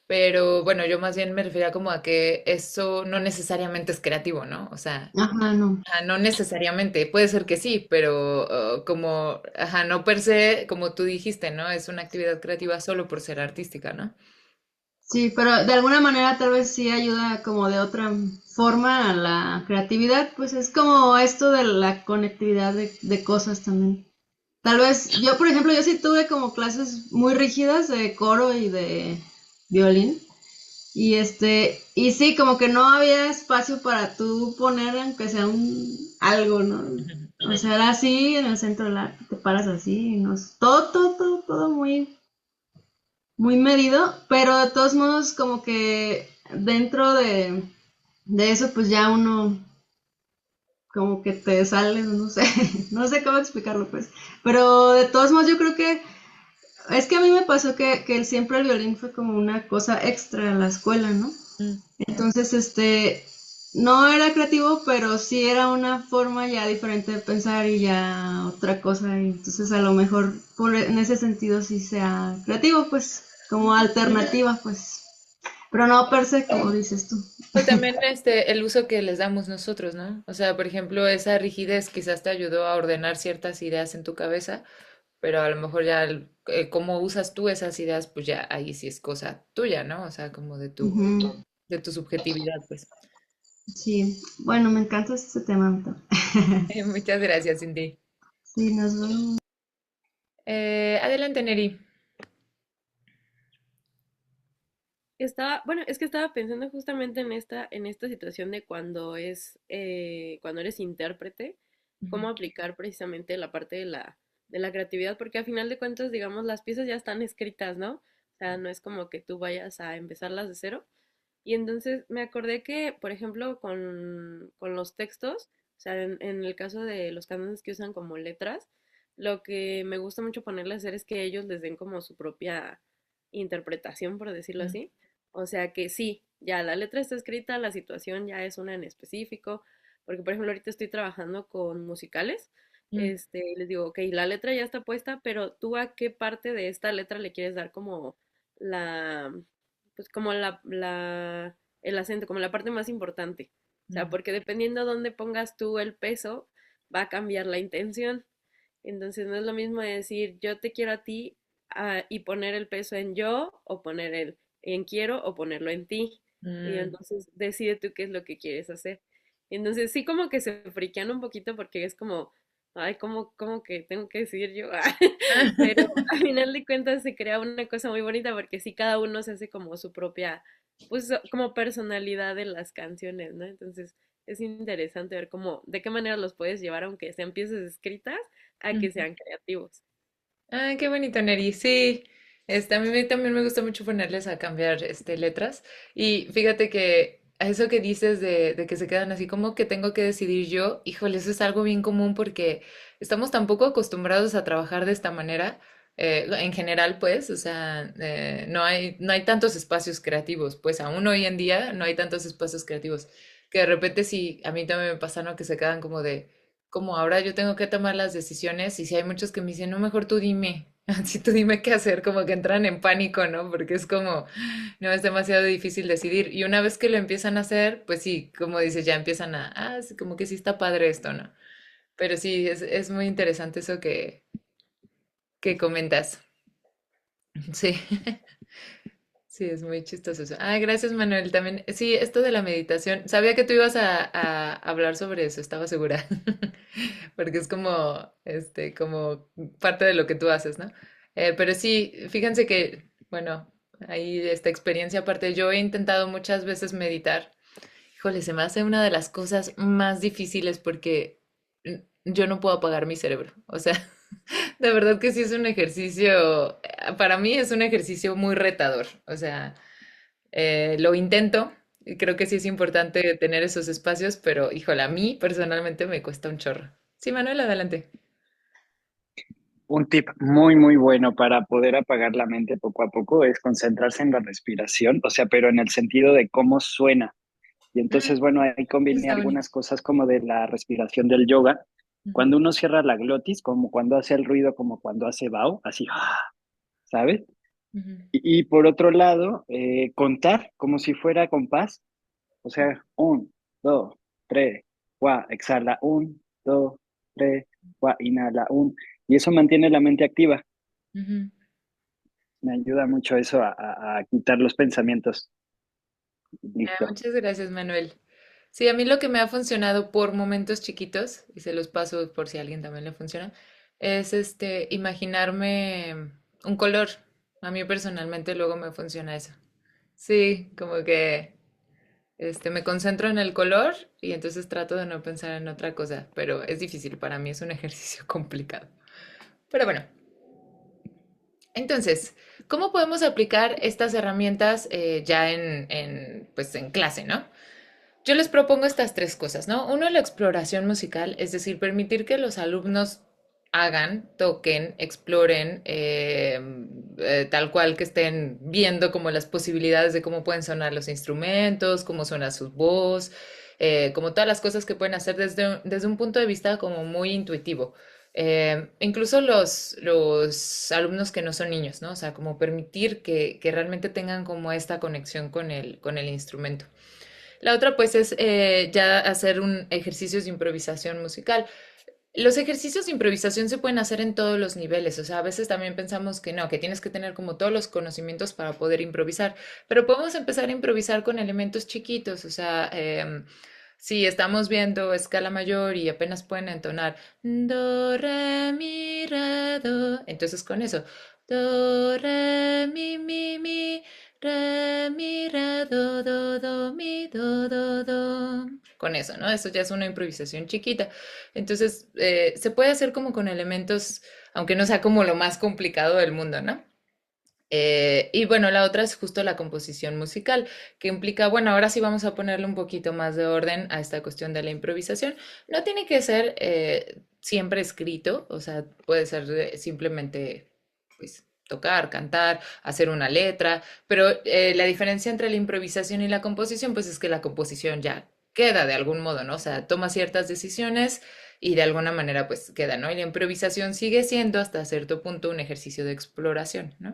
Pero bueno, yo más bien me refería como a que eso no necesariamente es creativo, ¿no? O sea, Ajá, no. ajá, no necesariamente, puede ser que sí, pero como, ajá, no per se, como tú dijiste, ¿no? Es una actividad creativa solo por ser artística, ¿no? Sí, pero de alguna manera tal vez sí ayuda como de otra forma a la creatividad, pues es como esto de la conectividad de cosas también. Tal vez, yo por ejemplo, yo sí tuve como clases muy rígidas de coro y de violín. Y y sí, como que no había espacio para tú poner aunque sea un algo, ¿no? O sea, era así en el centro del arte, te paras así, y no, todo muy, muy medido, pero de todos modos como que dentro de eso pues ya uno como que te sale, no sé, no sé cómo explicarlo pues, pero de todos modos yo creo que es que a mí me pasó que siempre el violín fue como una cosa extra en la escuela, ¿no? Mm. Entonces, no era creativo, pero sí era una forma ya diferente de pensar y ya otra cosa. Y entonces a lo mejor en ese sentido sí sea creativo, pues, como alternativa, pues. Pero no per se, como dices tú. O también el uso que les damos nosotros, ¿no? O sea, por ejemplo, esa rigidez quizás te ayudó a ordenar ciertas ideas en tu cabeza, pero a lo mejor ya cómo usas tú esas ideas, pues ya ahí sí es cosa tuya, ¿no? O sea, como Ujú. de tu subjetividad, pues. Sí, bueno, me encanta este tema. Muchas gracias, Cindy. Sí, nos vemos. Adelante, Neri. Bueno, es que estaba pensando justamente en esta situación de cuando eres intérprete, Ujú, cómo aplicar precisamente la parte de la creatividad, porque a final de cuentas, digamos, las piezas ya están escritas, ¿no? O sea, no es como que tú vayas a empezarlas de cero. Y entonces me acordé que, por ejemplo, con los textos, o sea, en el caso de los cantantes que usan como letras, lo que me gusta mucho ponerle a hacer es que ellos les den como su propia interpretación, por decirlo ujú, así. O sea que sí, ya la letra está escrita, la situación ya es una en específico, porque por ejemplo ahorita estoy trabajando con musicales, mm, y les digo, ok, la letra ya está puesta, pero tú a qué parte de esta letra le quieres dar como la, pues como el acento, como la parte más importante. O sea, mm, porque dependiendo dónde pongas tú el peso, va a cambiar la intención. Entonces no es lo mismo decir yo te quiero a ti y poner el peso en yo o poner el en quiero o ponerlo en ti. Y mm. entonces decide tú qué es lo que quieres hacer. Entonces sí como que se friquean un poquito porque es como, ay, ¿cómo que tengo que decidir yo? Pero al final de cuentas se crea una cosa muy bonita porque sí cada uno se hace como su propia, pues como personalidad de las canciones, ¿no? Entonces es interesante ver cómo, de qué manera los puedes llevar aunque sean piezas escritas a que sean creativos. Ah, qué bonito, Neri. Sí, a mí también me gusta mucho ponerles a cambiar letras. Y fíjate que a eso que dices de que se quedan así como que tengo que decidir yo, híjole, eso es algo bien común porque estamos tan poco acostumbrados a trabajar de esta manera, en general, pues, o sea, no hay tantos espacios creativos, pues aún hoy en día no hay tantos espacios creativos, que de repente sí, a mí también me pasa, ¿no? Que se quedan como como ahora yo tengo que tomar las decisiones y si hay muchos que me dicen, no, mejor tú dime, así tú dime qué hacer, como que entran en pánico, ¿no? Porque es como, no, es demasiado difícil decidir. Y una vez que lo empiezan a hacer, pues sí, como dices, ya empiezan sí, como que sí está padre esto, ¿no? Pero sí, es muy interesante eso que comentas. Sí. Sí, es muy chistoso eso. Ah, gracias, Manuel. También, sí, esto de la meditación. Sabía que tú ibas a hablar sobre eso, estaba segura. Porque es como, como parte de lo que tú haces, ¿no? Pero sí, fíjense que, bueno, ahí esta experiencia aparte, yo he intentado muchas veces meditar. Híjole, se me hace una de las cosas más difíciles porque yo no puedo apagar mi cerebro. O sea, de verdad que sí es un ejercicio, para mí es un ejercicio muy retador. O sea, lo intento y creo que sí es importante tener esos espacios, pero híjole, a mí personalmente me cuesta un chorro. Sí, Manuel, adelante. Un tip muy, muy bueno para poder apagar la mente poco a poco es concentrarse en la respiración, o sea, pero en el sentido de cómo suena. Y Mm, entonces, bueno, ahí eso combiné está bonito. algunas cosas como de la respiración del yoga. Ujú, Cuando uno cierra la glotis, como cuando hace el ruido, como cuando hace bao, así, ¿sabes? ujú. Y por otro lado, contar como si fuera compás, o sea, un, dos, tres, exhala, un, dos, tres, inhala, un. Y eso mantiene la mente activa. Ujú. Me ayuda mucho eso a quitar los pensamientos. Listo. Muchas gracias, Manuel. Sí, a mí lo que me ha funcionado por momentos chiquitos, y se los paso por si a alguien también le funciona, es imaginarme un color. A mí personalmente luego me funciona eso. Sí, como que me concentro en el color y entonces trato de no pensar en otra cosa, pero es difícil para mí, es un ejercicio complicado. Pero bueno, entonces, ¿cómo podemos aplicar estas herramientas ya pues, en clase, ¿no? Yo les propongo estas tres cosas, ¿no? Uno, la exploración musical, es decir, permitir que los alumnos hagan, toquen, exploren, tal cual que estén viendo como las posibilidades de cómo pueden sonar los instrumentos, cómo suena su voz, como todas las cosas que pueden hacer desde un punto de vista como muy intuitivo. Incluso los alumnos que no son niños, ¿no? O sea, como permitir que realmente tengan como esta conexión con el instrumento. La otra, pues, es ya hacer un ejercicios de improvisación musical. Los ejercicios de improvisación se pueden hacer en todos los niveles, o sea, a veces también pensamos que no, que tienes que tener como todos los conocimientos para poder improvisar, pero podemos empezar a improvisar con elementos chiquitos, o sea, si estamos viendo escala mayor y apenas pueden entonar do, re, mi, re, do, entonces con eso, do, re, mi, re, mi, re, do, mi, do. Con eso, ¿no? Eso ya es una improvisación chiquita. Entonces, se puede hacer como con elementos, aunque no sea como lo más complicado del mundo, ¿no? Y bueno, la otra es justo la composición musical, que implica, bueno, ahora sí vamos a ponerle un poquito más de orden a esta cuestión de la improvisación. No tiene que ser siempre escrito, o sea, puede ser simplemente, pues, tocar, cantar, hacer una letra, pero la diferencia entre la improvisación y la composición, pues es que la composición ya queda de algún modo, ¿no? O sea, toma ciertas decisiones y de alguna manera pues queda, ¿no? Y la improvisación sigue siendo hasta cierto punto un ejercicio de exploración, ¿no?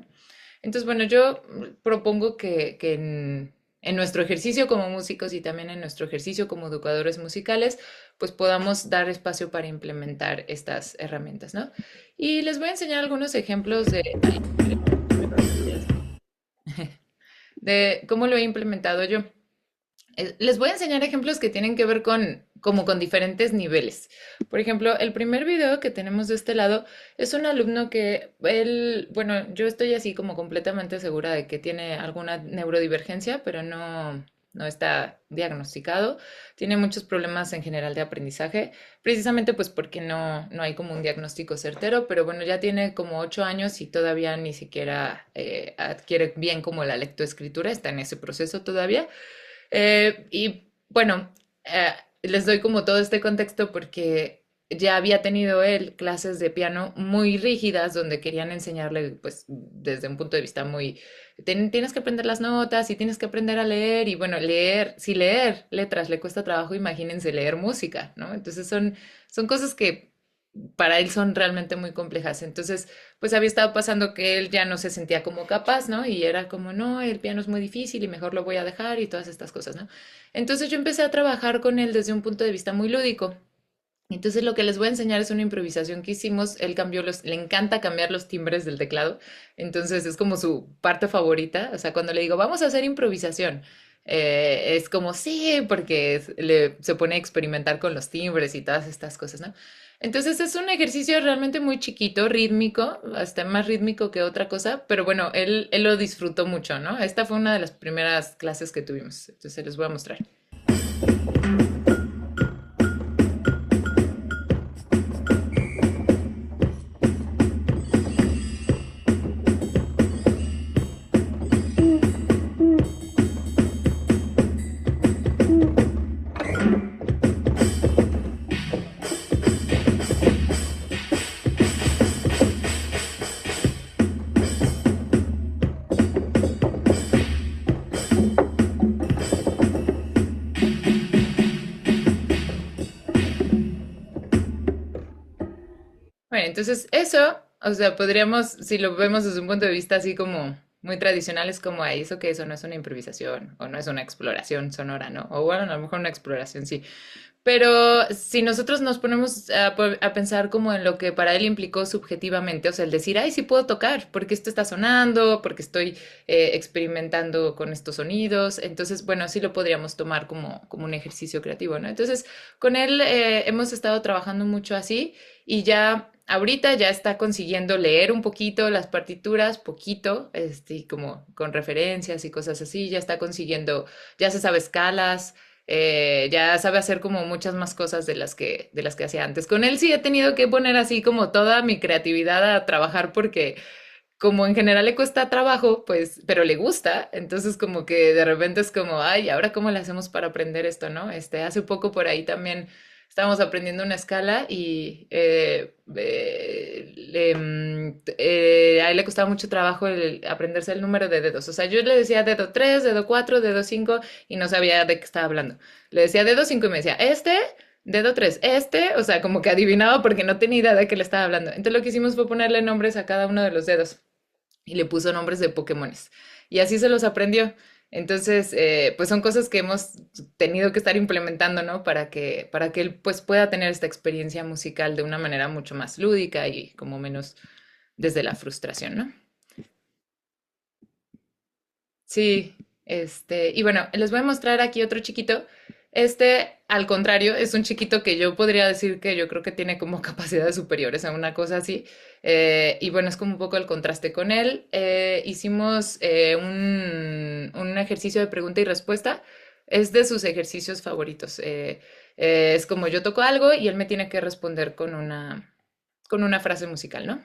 Entonces, bueno, yo propongo que en nuestro ejercicio como músicos y también en nuestro ejercicio como educadores musicales, pues podamos dar espacio para implementar estas herramientas, ¿no? Y les voy a enseñar algunos ejemplos de cómo lo he implementado yo. Les voy a enseñar ejemplos que tienen que ver como con diferentes niveles. Por ejemplo, el primer video que tenemos de este lado es un alumno que él, bueno, yo estoy así como completamente segura de que tiene alguna neurodivergencia, pero no está diagnosticado. Tiene muchos problemas en general de aprendizaje, precisamente pues porque no hay como un diagnóstico certero, pero bueno, ya tiene como 8 años y todavía ni siquiera adquiere bien como la lectoescritura, está en ese proceso todavía. Y bueno, les doy como todo este contexto porque ya había tenido él clases de piano muy rígidas donde querían enseñarle pues desde un punto de vista muy, tienes que aprender las notas y tienes que aprender a leer y bueno, leer, si leer letras le cuesta trabajo, imagínense leer música, ¿no? Entonces son cosas que para él son realmente muy complejas. Entonces, pues había estado pasando que él ya no se sentía como capaz, ¿no? Y era como, no, el piano es muy difícil y mejor lo voy a dejar y todas estas cosas, ¿no? Entonces yo empecé a trabajar con él desde un punto de vista muy lúdico. Entonces lo que les voy a enseñar es una improvisación que hicimos. Él le encanta cambiar los timbres del teclado. Entonces es como su parte favorita. O sea, cuando le digo, vamos a hacer improvisación, es como, sí, porque se pone a experimentar con los timbres y todas estas cosas, ¿no? Entonces es un ejercicio realmente muy chiquito, rítmico, hasta más rítmico que otra cosa, pero bueno, él lo disfrutó mucho, ¿no? Esta fue una de las primeras clases que tuvimos. Entonces se los voy a mostrar. Bueno, entonces eso, o sea, podríamos, si lo vemos desde un punto de vista así como muy tradicionales como ahí, eso que eso no es una improvisación o no es una exploración sonora, ¿no? O bueno, a lo mejor una exploración sí. Pero si nosotros nos ponemos a pensar como en lo que para él implicó subjetivamente, o sea, el decir, ay, sí puedo tocar, porque esto está sonando, porque estoy experimentando con estos sonidos, entonces, bueno, sí lo podríamos tomar como un ejercicio creativo, ¿no? Entonces, con él hemos estado trabajando mucho así y ya ahorita ya está consiguiendo leer un poquito las partituras, poquito, como con referencias y cosas así, ya está consiguiendo, ya se sabe escalas, ya sabe hacer como muchas más cosas de las que hacía antes. Con él sí he tenido que poner así como toda mi creatividad a trabajar porque como en general le cuesta trabajo, pues, pero le gusta, entonces como que de repente es como, ay, ¿ahora cómo le hacemos para aprender esto, no? Hace poco por ahí también estábamos aprendiendo una escala y a él le costaba mucho trabajo aprenderse el número de dedos. O sea, yo le decía dedo 3, dedo 4, dedo 5 y no sabía de qué estaba hablando. Le decía dedo 5 y me decía, dedo 3 o sea, como que adivinaba porque no tenía idea de qué le estaba hablando. Entonces lo que hicimos fue ponerle nombres a cada uno de los dedos y le puso nombres de Pokémones. Y así se los aprendió. Entonces, pues son cosas que hemos tenido que estar implementando, ¿no? Para que él pues pueda tener esta experiencia musical de una manera mucho más lúdica y como menos desde la frustración, ¿no? Sí, y bueno, les voy a mostrar aquí otro chiquito. Al contrario, es un chiquito que yo podría decir que yo creo que tiene como capacidades superiores a una cosa así. Y bueno, es como un poco el contraste con él. Hicimos un ejercicio de pregunta y respuesta. Es de sus ejercicios favoritos. Es como yo toco algo y él me tiene que responder con una frase musical, ¿no?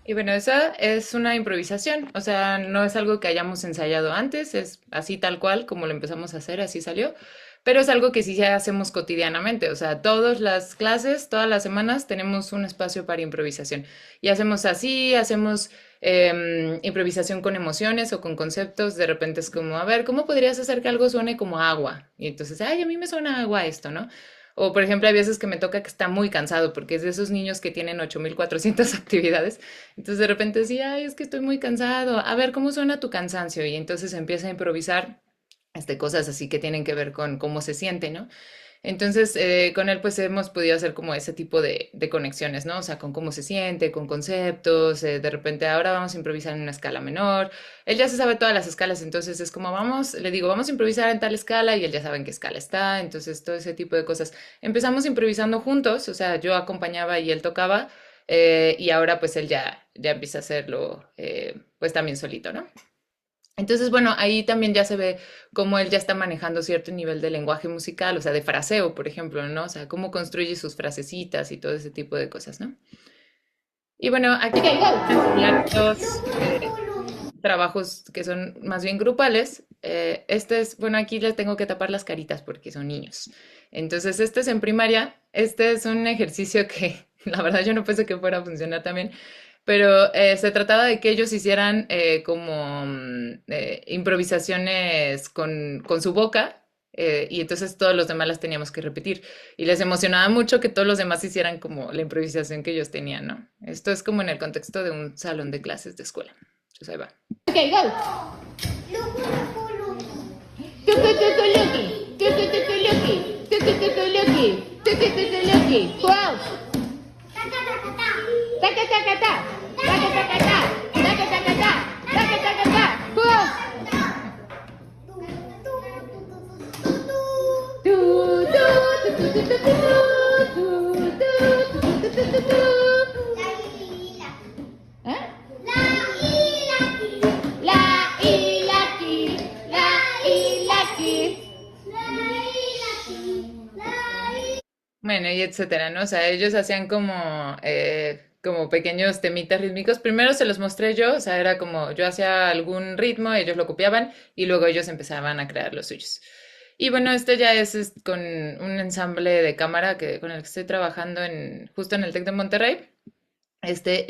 Y bueno, esa es una improvisación, o sea, no es algo que hayamos ensayado antes, es así tal cual como lo empezamos a hacer, así salió, pero es algo que sí ya hacemos cotidianamente, o sea, todas las clases, todas las semanas tenemos un espacio para improvisación y hacemos así, hacemos improvisación con emociones o con conceptos, de repente es como, a ver, ¿cómo podrías hacer que algo suene como agua? Y entonces, ay, a mí me suena agua esto, ¿no? O por ejemplo, hay veces que me toca que está muy cansado porque es de esos niños que tienen 8400 actividades. Entonces de repente decía, ay, es que estoy muy cansado. A ver, ¿cómo suena tu cansancio? Y entonces empieza a improvisar cosas así que tienen que ver con cómo se siente, ¿no? Entonces, con él pues hemos podido hacer como ese tipo de conexiones, ¿no? O sea, con cómo se siente, con conceptos, de repente ahora vamos a improvisar en una escala menor. Él ya se sabe todas las escalas, entonces es como vamos, le digo, vamos a improvisar en tal escala y él ya sabe en qué escala está, entonces todo ese tipo de cosas. Empezamos improvisando juntos, o sea, yo acompañaba y él tocaba, y ahora pues él ya empieza a hacerlo pues también solito, ¿no? Entonces, bueno, ahí también ya se ve cómo él ya está manejando cierto nivel de lenguaje musical, o sea, de fraseo, por ejemplo, ¿no? O sea, cómo construye sus frasecitas y todo ese tipo de cosas, ¿no? Y bueno, aquí voy a enseñar dos trabajos que son más bien grupales. Bueno, aquí les tengo que tapar las caritas porque son niños. Entonces, este es en primaria. Este es un ejercicio que la verdad yo no pensé que fuera a funcionar también, pero se trataba de que ellos hicieran como improvisaciones con su boca. Y entonces todos los demás las teníamos que repetir. Y les emocionaba mucho que todos los demás hicieran como la improvisación que ellos tenían, ¿no? Esto es como en el contexto de un salón de clases de escuela. Entonces ahí va. Ok, go. Tucu tucu luki, tucu tucu luki, tucu tucu luki, tucu tucu luki. Wow. Taka taka ta, taka taka ta, taka taka ta, taka taka ta, taka taka ta. Wow. Tu tu tu tu tu tu tu tu tu tu tu tu. ¿Eh? La ilaki, la ilaki, la ilaki. Bueno, y etcétera, ¿no? O sea, ellos hacían como pequeños temitas rítmicos. Primero se los mostré yo, o sea, era como yo hacía algún ritmo, ellos lo copiaban y luego ellos empezaban a crear los suyos. Y bueno, este ya es con un ensamble de cámara con el que estoy trabajando justo en el TEC de Monterrey.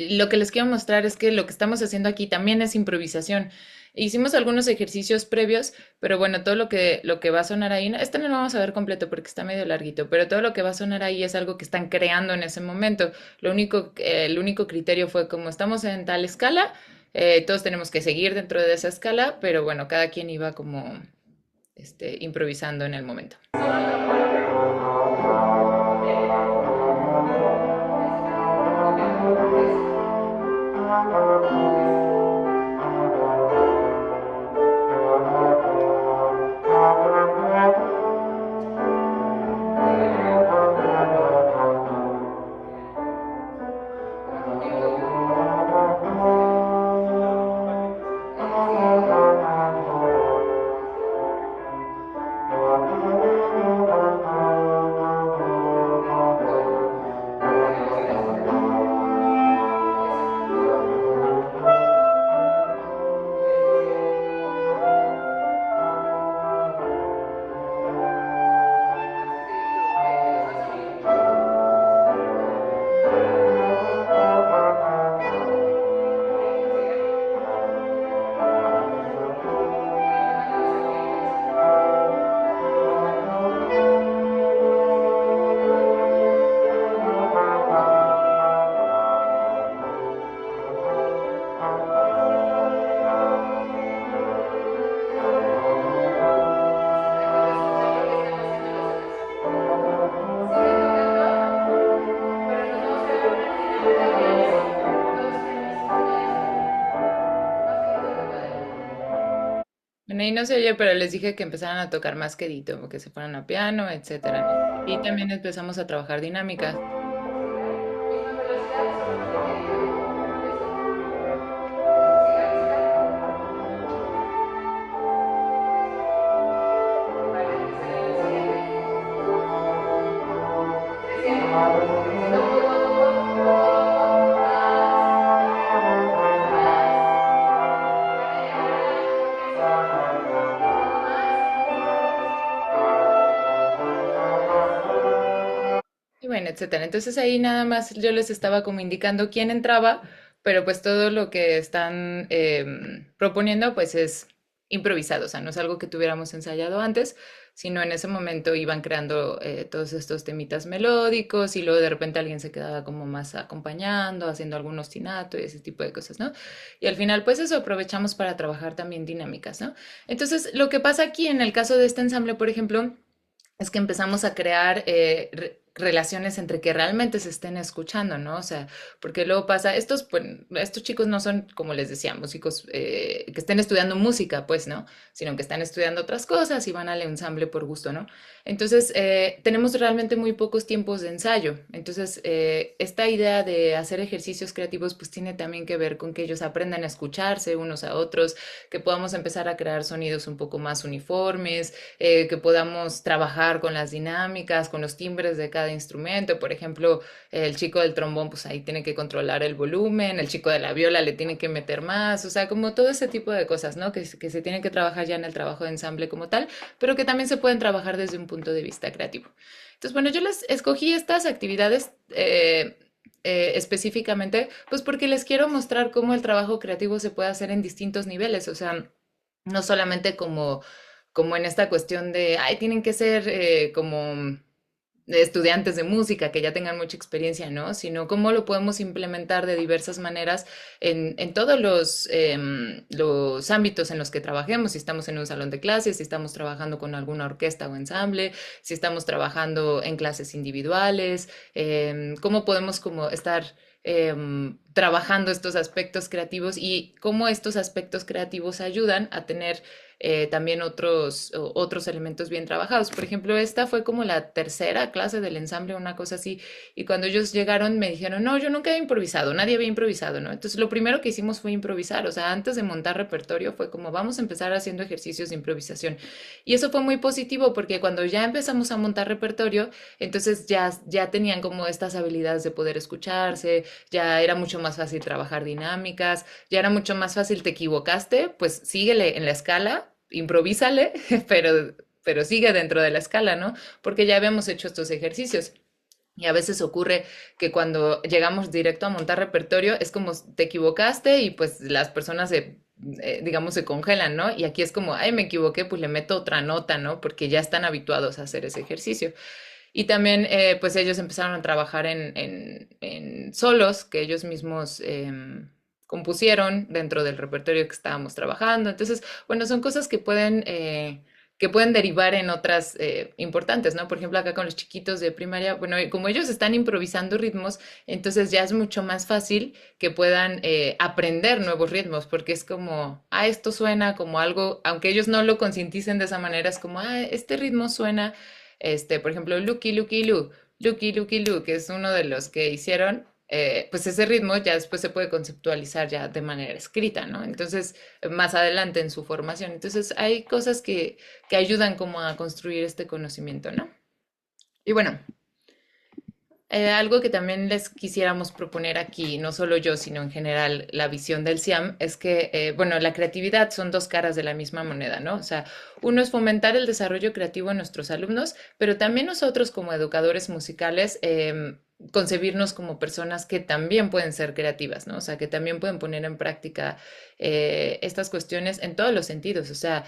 Lo que les quiero mostrar es que lo que estamos haciendo aquí también es improvisación. Hicimos algunos ejercicios previos, pero bueno, todo lo que va a sonar ahí, este no lo vamos a ver completo porque está medio larguito, pero todo lo que va a sonar ahí es algo que están creando en ese momento. El único criterio fue como estamos en tal escala, todos tenemos que seguir dentro de esa escala, pero bueno, cada quien iba como improvisando en el momento. Bueno, ahí no se oye, pero les dije que empezaran a tocar más quedito, que se fueran a piano, etcétera. Y también empezamos a trabajar dinámicas. Y bueno, etcétera. Entonces ahí nada más yo les estaba como indicando quién entraba, pero pues todo lo que están proponiendo pues es improvisado, o sea, no es algo que tuviéramos ensayado antes, sino en ese momento iban creando todos estos temitas melódicos y luego de repente alguien se quedaba como más acompañando, haciendo algún ostinato y ese tipo de cosas, ¿no? Y al final pues eso aprovechamos para trabajar también dinámicas, ¿no? Entonces lo que pasa aquí en el caso de este ensamble, por ejemplo, es que empezamos a crear relaciones entre que realmente se estén escuchando, ¿no? O sea, porque luego pasa, pues, estos chicos no son, como les decía, músicos que estén estudiando música, pues, ¿no? Sino que están estudiando otras cosas y van al ensamble por gusto, ¿no? Entonces, tenemos realmente muy pocos tiempos de ensayo. Entonces, esta idea de hacer ejercicios creativos, pues, tiene también que ver con que ellos aprendan a escucharse unos a otros, que podamos empezar a crear sonidos un poco más uniformes, que podamos trabajar con las dinámicas, con los timbres de cada instrumento. Por ejemplo, el chico del trombón, pues ahí tiene que controlar el volumen, el chico de la viola le tiene que meter más, o sea, como todo ese tipo de cosas, ¿no? Que se tienen que trabajar ya en el trabajo de ensamble como tal, pero que también se pueden trabajar desde un punto de vista creativo. Entonces, bueno, yo les escogí estas actividades específicamente, pues porque les quiero mostrar cómo el trabajo creativo se puede hacer en distintos niveles, o sea, no solamente como en esta cuestión de, ay, tienen que ser como estudiantes de música que ya tengan mucha experiencia, ¿no? Sino cómo lo podemos implementar de diversas maneras en todos los ámbitos en los que trabajemos, si estamos en un salón de clases, si estamos trabajando con alguna orquesta o ensamble, si estamos trabajando en clases individuales, cómo podemos como estar trabajando estos aspectos creativos y cómo estos aspectos creativos ayudan a tener también otros elementos bien trabajados. Por ejemplo, esta fue como la tercera clase del ensamble, una cosa así, y cuando ellos llegaron me dijeron, no, yo nunca he improvisado, nadie había improvisado, ¿no? Entonces lo primero que hicimos fue improvisar, o sea, antes de montar repertorio fue como vamos a empezar haciendo ejercicios de improvisación. Y eso fue muy positivo porque cuando ya empezamos a montar repertorio, entonces ya tenían como estas habilidades de poder escucharse, ya era mucho más fácil trabajar dinámicas, ya era mucho más fácil, te equivocaste, pues síguele en la escala, improvísale, pero sigue dentro de la escala, ¿no? Porque ya habíamos hecho estos ejercicios. Y a veces ocurre que cuando llegamos directo a montar repertorio es como te equivocaste y pues las personas digamos, se congelan, ¿no? Y aquí es como, ay, me equivoqué, pues le meto otra nota, ¿no? Porque ya están habituados a hacer ese ejercicio. Y también, pues ellos empezaron a trabajar en solos que ellos mismos compusieron dentro del repertorio que estábamos trabajando. Entonces, bueno, son cosas que pueden derivar en otras importantes, ¿no? Por ejemplo, acá con los chiquitos de primaria, bueno, como ellos están improvisando ritmos, entonces ya es mucho más fácil que puedan aprender nuevos ritmos, porque es como, ah, esto suena como algo, aunque ellos no lo concienticen de esa manera, es como, ah, este ritmo suena, por ejemplo, Lucky, Lucky, Lu, Lucky, Lucky, Lu, que es uno de los que hicieron, pues ese ritmo ya después se puede conceptualizar ya de manera escrita, ¿no? Entonces, más adelante en su formación. Entonces, hay cosas que ayudan como a construir este conocimiento, ¿no? Y bueno, algo que también les quisiéramos proponer aquí, no solo yo, sino en general la visión del CIAM, es que, bueno, la creatividad son dos caras de la misma moneda, ¿no? O sea, uno es fomentar el desarrollo creativo en nuestros alumnos, pero también nosotros como educadores musicales, concebirnos como personas que también pueden ser creativas, ¿no? O sea, que también pueden poner en práctica estas cuestiones en todos los sentidos, o sea,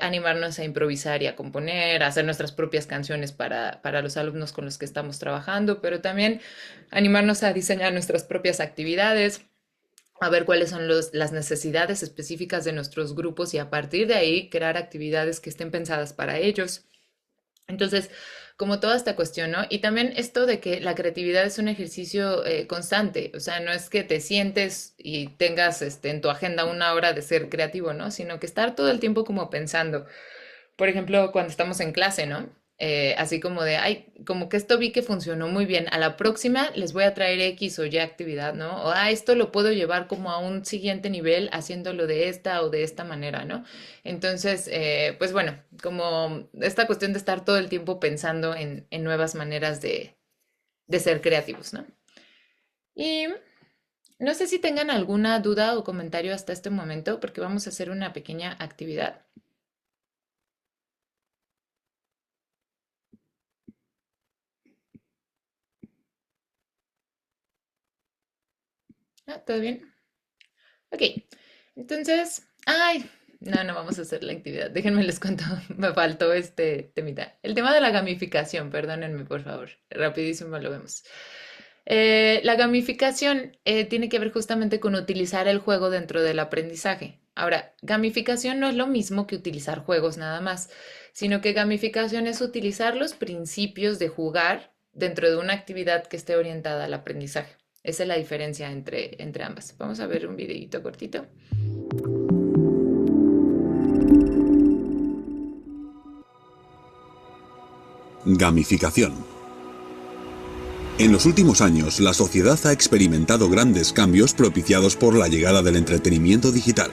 animarnos a improvisar y a componer, a hacer nuestras propias canciones para los alumnos con los que estamos trabajando, pero también animarnos a diseñar nuestras propias actividades, a ver cuáles son las necesidades específicas de nuestros grupos y a partir de ahí crear actividades que estén pensadas para ellos. Entonces, como toda esta cuestión, ¿no? Y también esto de que la creatividad es un ejercicio constante, o sea, no es que te sientes y tengas en tu agenda una hora de ser creativo, ¿no? Sino que estar todo el tiempo como pensando. Por ejemplo, cuando estamos en clase, ¿no? Así como de, ay, como que esto vi que funcionó muy bien, a la próxima les voy a traer X o Y actividad, ¿no? O, ah, esto lo puedo llevar como a un siguiente nivel haciéndolo de esta o de esta manera, ¿no? Entonces, pues bueno, como esta cuestión de estar todo el tiempo pensando en nuevas maneras de ser creativos, ¿no? Y no sé si tengan alguna duda o comentario hasta este momento, porque vamos a hacer una pequeña actividad. Ah, ¿todo bien? Ok, entonces, ay, no vamos a hacer la actividad. Déjenme les cuento, me faltó este temita. El tema de la gamificación, perdónenme por favor, rapidísimo lo vemos. La gamificación tiene que ver justamente con utilizar el juego dentro del aprendizaje. Ahora, gamificación no es lo mismo que utilizar juegos nada más, sino que gamificación es utilizar los principios de jugar dentro de una actividad que esté orientada al aprendizaje. Esa es la diferencia entre ambas. Vamos a ver un videito cortito. Gamificación. En los últimos años, la sociedad ha experimentado grandes cambios propiciados por la llegada del entretenimiento digital.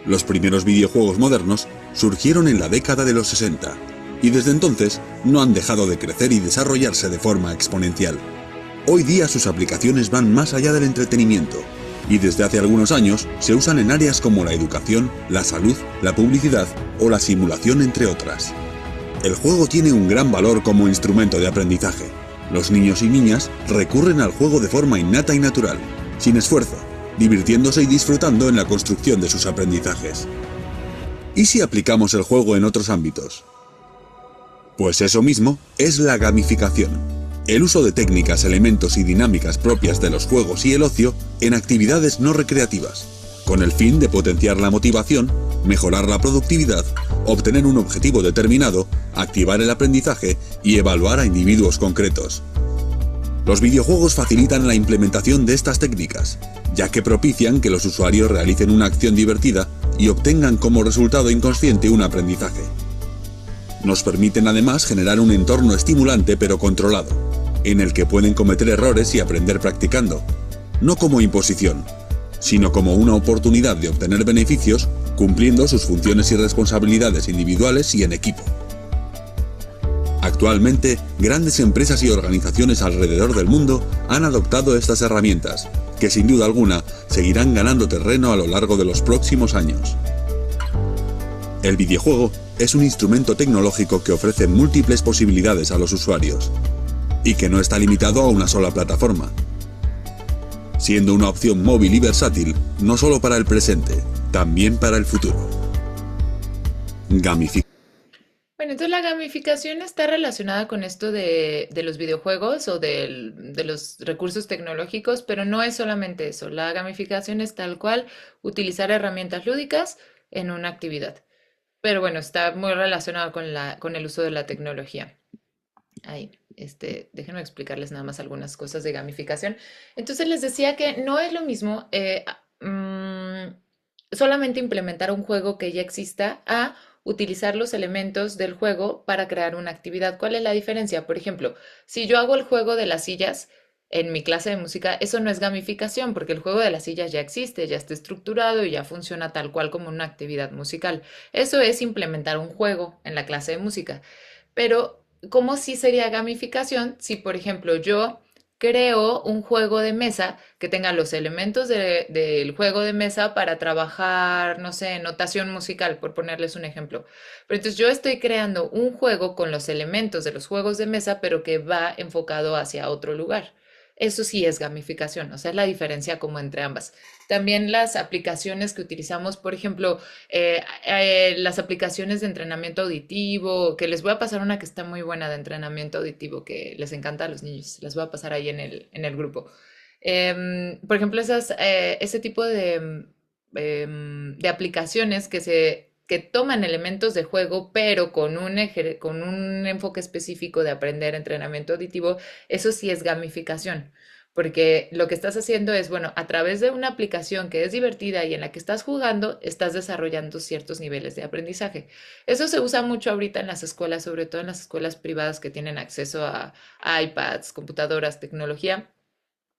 Los primeros videojuegos modernos surgieron en la década de los 60 y desde entonces no han dejado de crecer y desarrollarse de forma exponencial. Hoy día sus aplicaciones van más allá del entretenimiento y desde hace algunos años se usan en áreas como la educación, la salud, la publicidad o la simulación, entre otras. El juego tiene un gran valor como instrumento de aprendizaje, Los niños y niñas recurren al juego de forma innata y natural, sin esfuerzo, divirtiéndose y disfrutando en la construcción de sus aprendizajes. ¿Y si aplicamos el juego en otros ámbitos? Pues eso mismo es la gamificación, el uso de técnicas, elementos y dinámicas propias de los juegos y el ocio en actividades no recreativas, con el fin de potenciar la motivación, mejorar la productividad, obtener un objetivo determinado, activar el aprendizaje y evaluar a individuos concretos. Los videojuegos facilitan la implementación de estas técnicas, ya que propician que los usuarios realicen una acción divertida y obtengan como resultado inconsciente un aprendizaje. Nos permiten además generar un entorno estimulante pero controlado, en el que pueden cometer errores y aprender practicando, no como imposición, sino como una oportunidad de obtener beneficios cumpliendo sus funciones y responsabilidades individuales y en equipo. Actualmente, grandes empresas y organizaciones alrededor del mundo han adoptado estas herramientas, que sin duda alguna seguirán ganando terreno a lo largo de los próximos años. El videojuego es un instrumento tecnológico que ofrece múltiples posibilidades a los usuarios, y que no está limitado a una sola plataforma, siendo una opción móvil y versátil no solo para el presente, también para el futuro. Bueno, entonces la gamificación está relacionada con esto de los videojuegos o de los recursos tecnológicos, pero no es solamente eso. La gamificación es tal cual utilizar herramientas lúdicas en una actividad. Pero bueno, está muy relacionado con el uso de la tecnología. Ahí, déjenme explicarles nada más algunas cosas de gamificación. Entonces les decía que no es lo mismo solamente implementar un juego que ya exista a utilizar los elementos del juego para crear una actividad. ¿Cuál es la diferencia? Por ejemplo, si yo hago el juego de las sillas en mi clase de música, eso no es gamificación, porque el juego de las sillas ya existe, ya está estructurado y ya funciona tal cual como una actividad musical. Eso es implementar un juego en la clase de música. Pero, ¿cómo sí sería gamificación si, por ejemplo, yo creo un juego de mesa que tenga los elementos del juego de mesa para trabajar, no sé, notación musical, por ponerles un ejemplo? Pero entonces yo estoy creando un juego con los elementos de los juegos de mesa, pero que va enfocado hacia otro lugar. Eso sí es gamificación, o sea, es la diferencia como entre ambas. También las aplicaciones que utilizamos, por ejemplo, las aplicaciones de entrenamiento auditivo, que les voy a pasar una que está muy buena de entrenamiento auditivo, que les encanta a los niños, les voy a pasar ahí en el grupo. Por ejemplo, ese tipo de aplicaciones que toman elementos de juego, pero con con un enfoque específico de aprender entrenamiento auditivo, eso sí es gamificación. Porque lo que estás haciendo es, bueno, a través de una aplicación que es divertida y en la que estás jugando, estás desarrollando ciertos niveles de aprendizaje. Eso se usa mucho ahorita en las escuelas, sobre todo en las escuelas privadas que tienen acceso a iPads, computadoras, tecnología.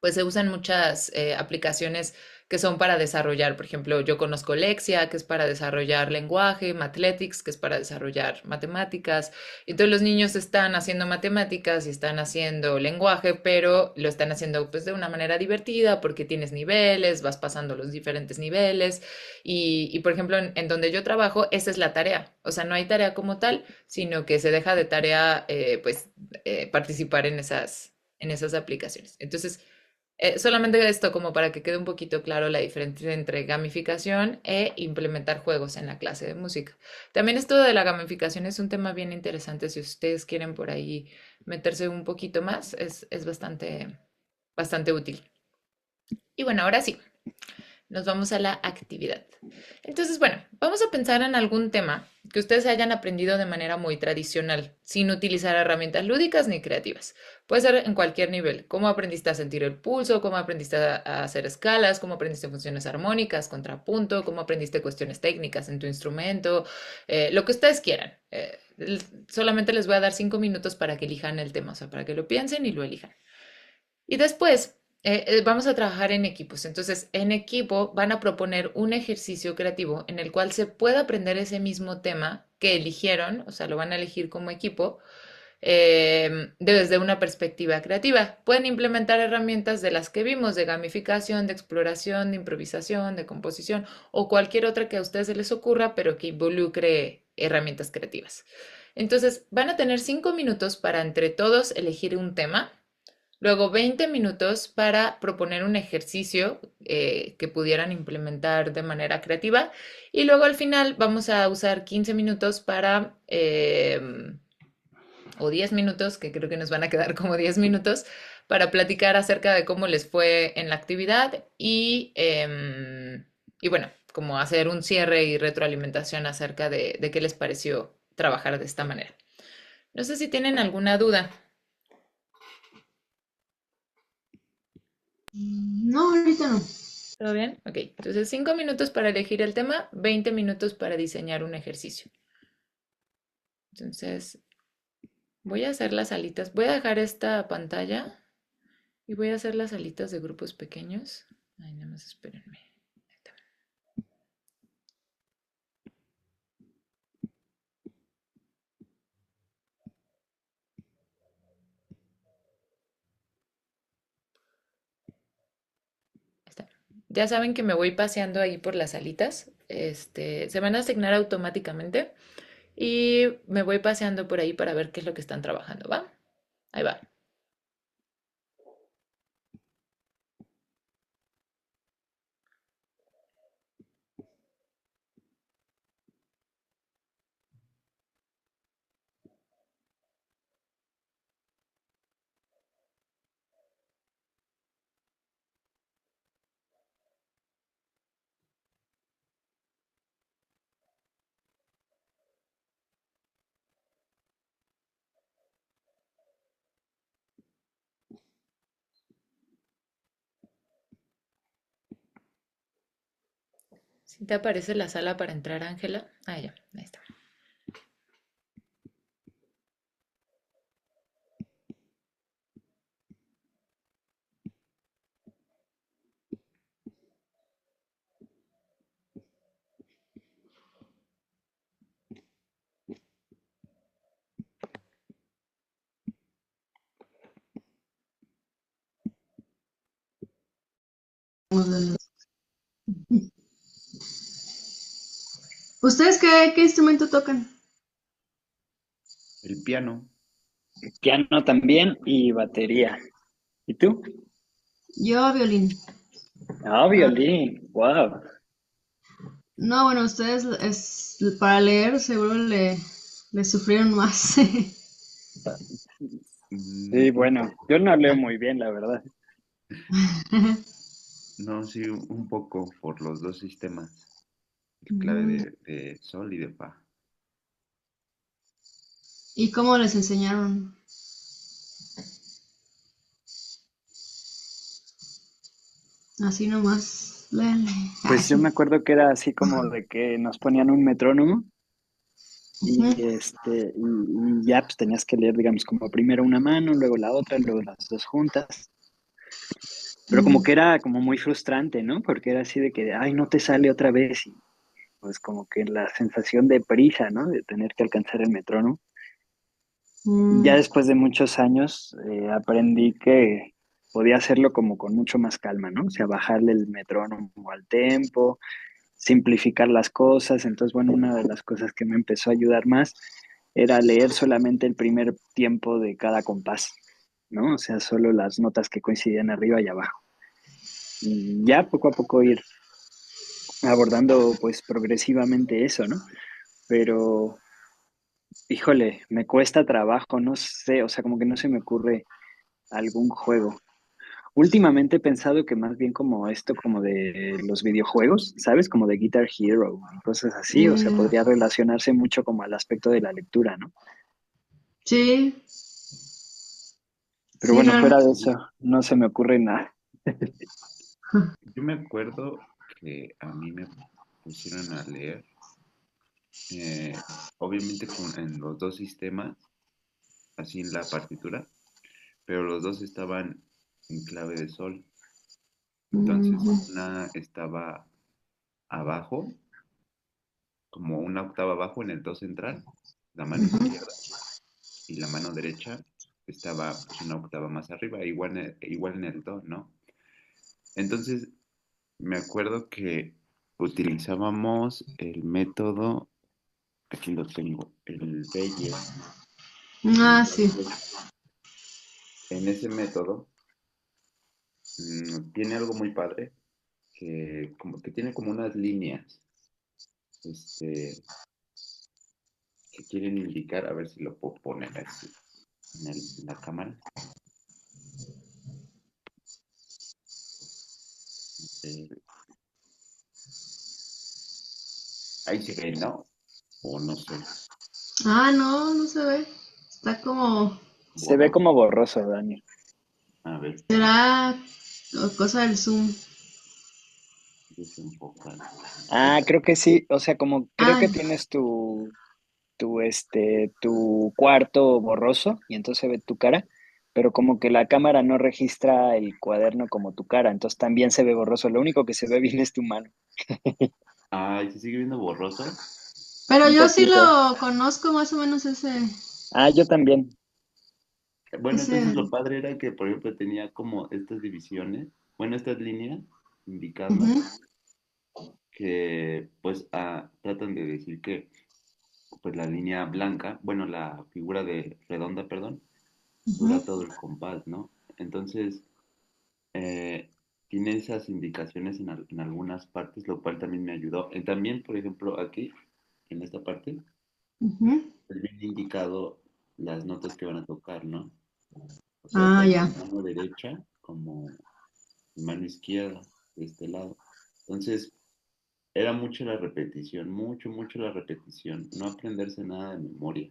Pues se usan muchas aplicaciones que son para desarrollar. Por ejemplo, yo conozco Lexia, que es para desarrollar lenguaje, Mathletics, que es para desarrollar matemáticas. Y todos los niños están haciendo matemáticas y están haciendo lenguaje, pero lo están haciendo pues de una manera divertida porque tienes niveles, vas pasando los diferentes niveles. Por ejemplo, en donde yo trabajo, esa es la tarea. O sea, no hay tarea como tal, sino que se deja de tarea participar en esas aplicaciones. Entonces, solamente esto como para que quede un poquito claro la diferencia entre gamificación e implementar juegos en la clase de música. También esto de la gamificación es un tema bien interesante. Si ustedes quieren por ahí meterse un poquito más, es bastante útil. Y bueno, ahora sí, nos vamos a la actividad. Entonces, bueno, vamos a pensar en algún tema que ustedes hayan aprendido de manera muy tradicional, sin utilizar herramientas lúdicas ni creativas. Puede ser en cualquier nivel. ¿Cómo aprendiste a sentir el pulso? ¿Cómo aprendiste a hacer escalas? ¿Cómo aprendiste funciones armónicas, contrapunto? ¿Cómo aprendiste cuestiones técnicas en tu instrumento? Lo que ustedes quieran. Solamente les voy a dar 5 minutos para que elijan el tema, o sea, para que lo piensen y lo elijan. Y después vamos a trabajar en equipos. Entonces, en equipo van a proponer un ejercicio creativo en el cual se pueda aprender ese mismo tema que eligieron, o sea, lo van a elegir como equipo, desde una perspectiva creativa. Pueden implementar herramientas de las que vimos, de gamificación, de exploración, de improvisación, de composición o cualquier otra que a ustedes se les ocurra, pero que involucre herramientas creativas. Entonces, van a tener 5 minutos para entre todos elegir un tema Luego 20 minutos para proponer un ejercicio que pudieran implementar de manera creativa. Y luego al final vamos a usar 15 minutos para, o 10 minutos, que creo que nos van a quedar como 10 minutos, para platicar acerca de cómo les fue en la actividad y bueno, como hacer un cierre y retroalimentación acerca de qué les pareció trabajar de esta manera. No sé si tienen alguna duda. No, ahorita no. ¿Todo bien? Ok, entonces 5 minutos para elegir el tema, 20 minutos para diseñar un ejercicio. Entonces, voy a hacer las alitas. Voy a dejar esta pantalla y voy a hacer las alitas de grupos pequeños. Ay, nada más espérenme. Ahí está. Ahí está. Ya saben que me voy paseando ahí por las alitas. Se van a asignar automáticamente y me voy paseando por ahí para ver qué es lo que están trabajando, ¿va? Ahí va. ¿Sí te aparece la sala para entrar, Ángela? Ah, ya, ahí está. ¿Ustedes qué instrumento tocan? El piano. Piano también y batería. ¿Y tú? Yo violín. Ah, Ah, violín. Wow. no, bueno, ustedes para leer seguro le sufrieron más. Sí, Un bueno, poco. yo no leo muy bien, la verdad. No, sí, un poco por los dos sistemas. El clave Mm, de sol y de fa. ¿Y cómo les enseñaron? Así nomás. Léele. Ah, Pues yo sí. me acuerdo que era así como de que nos ponían un metrónomo y Ujú. y ya pues tenías que leer, digamos, como primero una mano, luego la otra, luego las dos juntas. Pero como Mm, que era como muy frustrante, ¿no? Porque era así de que, ay, no te sale otra vez. Y pues como que la sensación de prisa, ¿no? De tener que alcanzar el metrónomo. Ya mm, después de muchos años aprendí que podía hacerlo como con mucho más calma, ¿no? O sea, bajarle el metrónomo al tempo, simplificar las cosas. Entonces, bueno, una de las cosas que me empezó a ayudar más era leer solamente el primer tiempo de cada compás, ¿no? O sea, solo las notas que coincidían arriba y abajo. Y ya poco a poco ir abordando pues progresivamente eso, ¿no? Pero, híjole, me cuesta trabajo, no sé, o sea, como que no se me ocurre algún juego. Últimamente he pensado que más bien como esto, como de los videojuegos, ¿sabes? Como de Guitar Hero y cosas así, o sea, mm, podría relacionarse mucho como al aspecto de la lectura, ¿no? sí, Pero sí, bueno, fuera realmente. de eso, no se me ocurre nada. Yo me acuerdo que a mí me pusieron a leer, obviamente en los dos sistemas, así en la partitura, pero los dos estaban en clave de sol. Entonces, Ujú, una estaba abajo, como una octava abajo en el do central, la mano ujú. izquierda, y la mano derecha estaba pues una octava más arriba, igual en el do, ¿no? Entonces, me acuerdo que utilizábamos el método, aquí lo tengo, el Beyer, Ah, sí. en ese método tiene algo muy padre que tiene como unas líneas este, que quieren indicar, a ver si lo puedo poner así en la cámara. Eh, ahí se ve, ¿no? O no sé, Ah, no, no se ve. Está como, Se ve borroso. como borroso, Dani. A ver, será cosa del Zoom. desenfocar. Ahí Ah, está. creo que sí, o sea, como creo Ah, que tienes tu cuarto borroso y entonces se ve tu cara, pero como que la cámara no registra el cuaderno como tu cara, entonces también se ve borroso. Lo único que se ve bien es tu mano. Ay, se sigue viendo borroso. pero Un yo sí poquito. lo conozco más o menos Ah, yo también. Bueno, entonces ese. lo padre era que, por ejemplo, tenía como estas divisiones, bueno, estas líneas indicando Ujú, que, pues, tratan de decir que, pues, la línea blanca, bueno, la figura de redonda, perdón, ujú. dura todo el compás, ¿no? Entonces, eh, tiene esas indicaciones en algunas partes, lo cual también me ayudó. También, por ejemplo, aquí, en esta parte, Ujú. pues viene indicado las notas que van a tocar, ¿no? O sea, Ah, tanto ya. en mano derecha como en mano izquierda, de este lado. Entonces, era mucho la repetición, mucho la repetición, no aprenderse nada de memoria.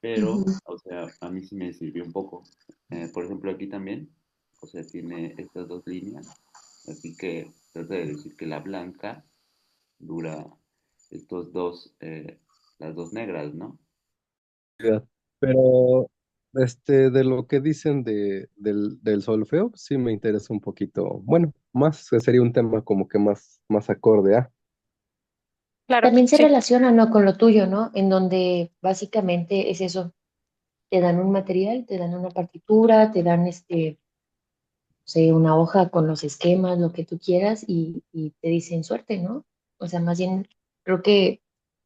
Pero, Ujú. o sea, a mí sí me sirvió un poco. Por ejemplo, aquí también, o sea, tiene estas dos líneas, así que trata de decir que la blanca dura estos dos, las dos negras, ¿no? realidad. Pero de lo que dicen del solfeo, sí me interesa un poquito. Bueno, más sería un tema como que más acorde a. Claro, También se sí. relaciona, ¿no? Con lo tuyo, ¿no? En donde básicamente es eso, te dan un material, te dan una partitura, te dan no sé, una hoja con los esquemas, lo que tú quieras, y te dicen suerte, ¿no? O sea, más bien, creo que,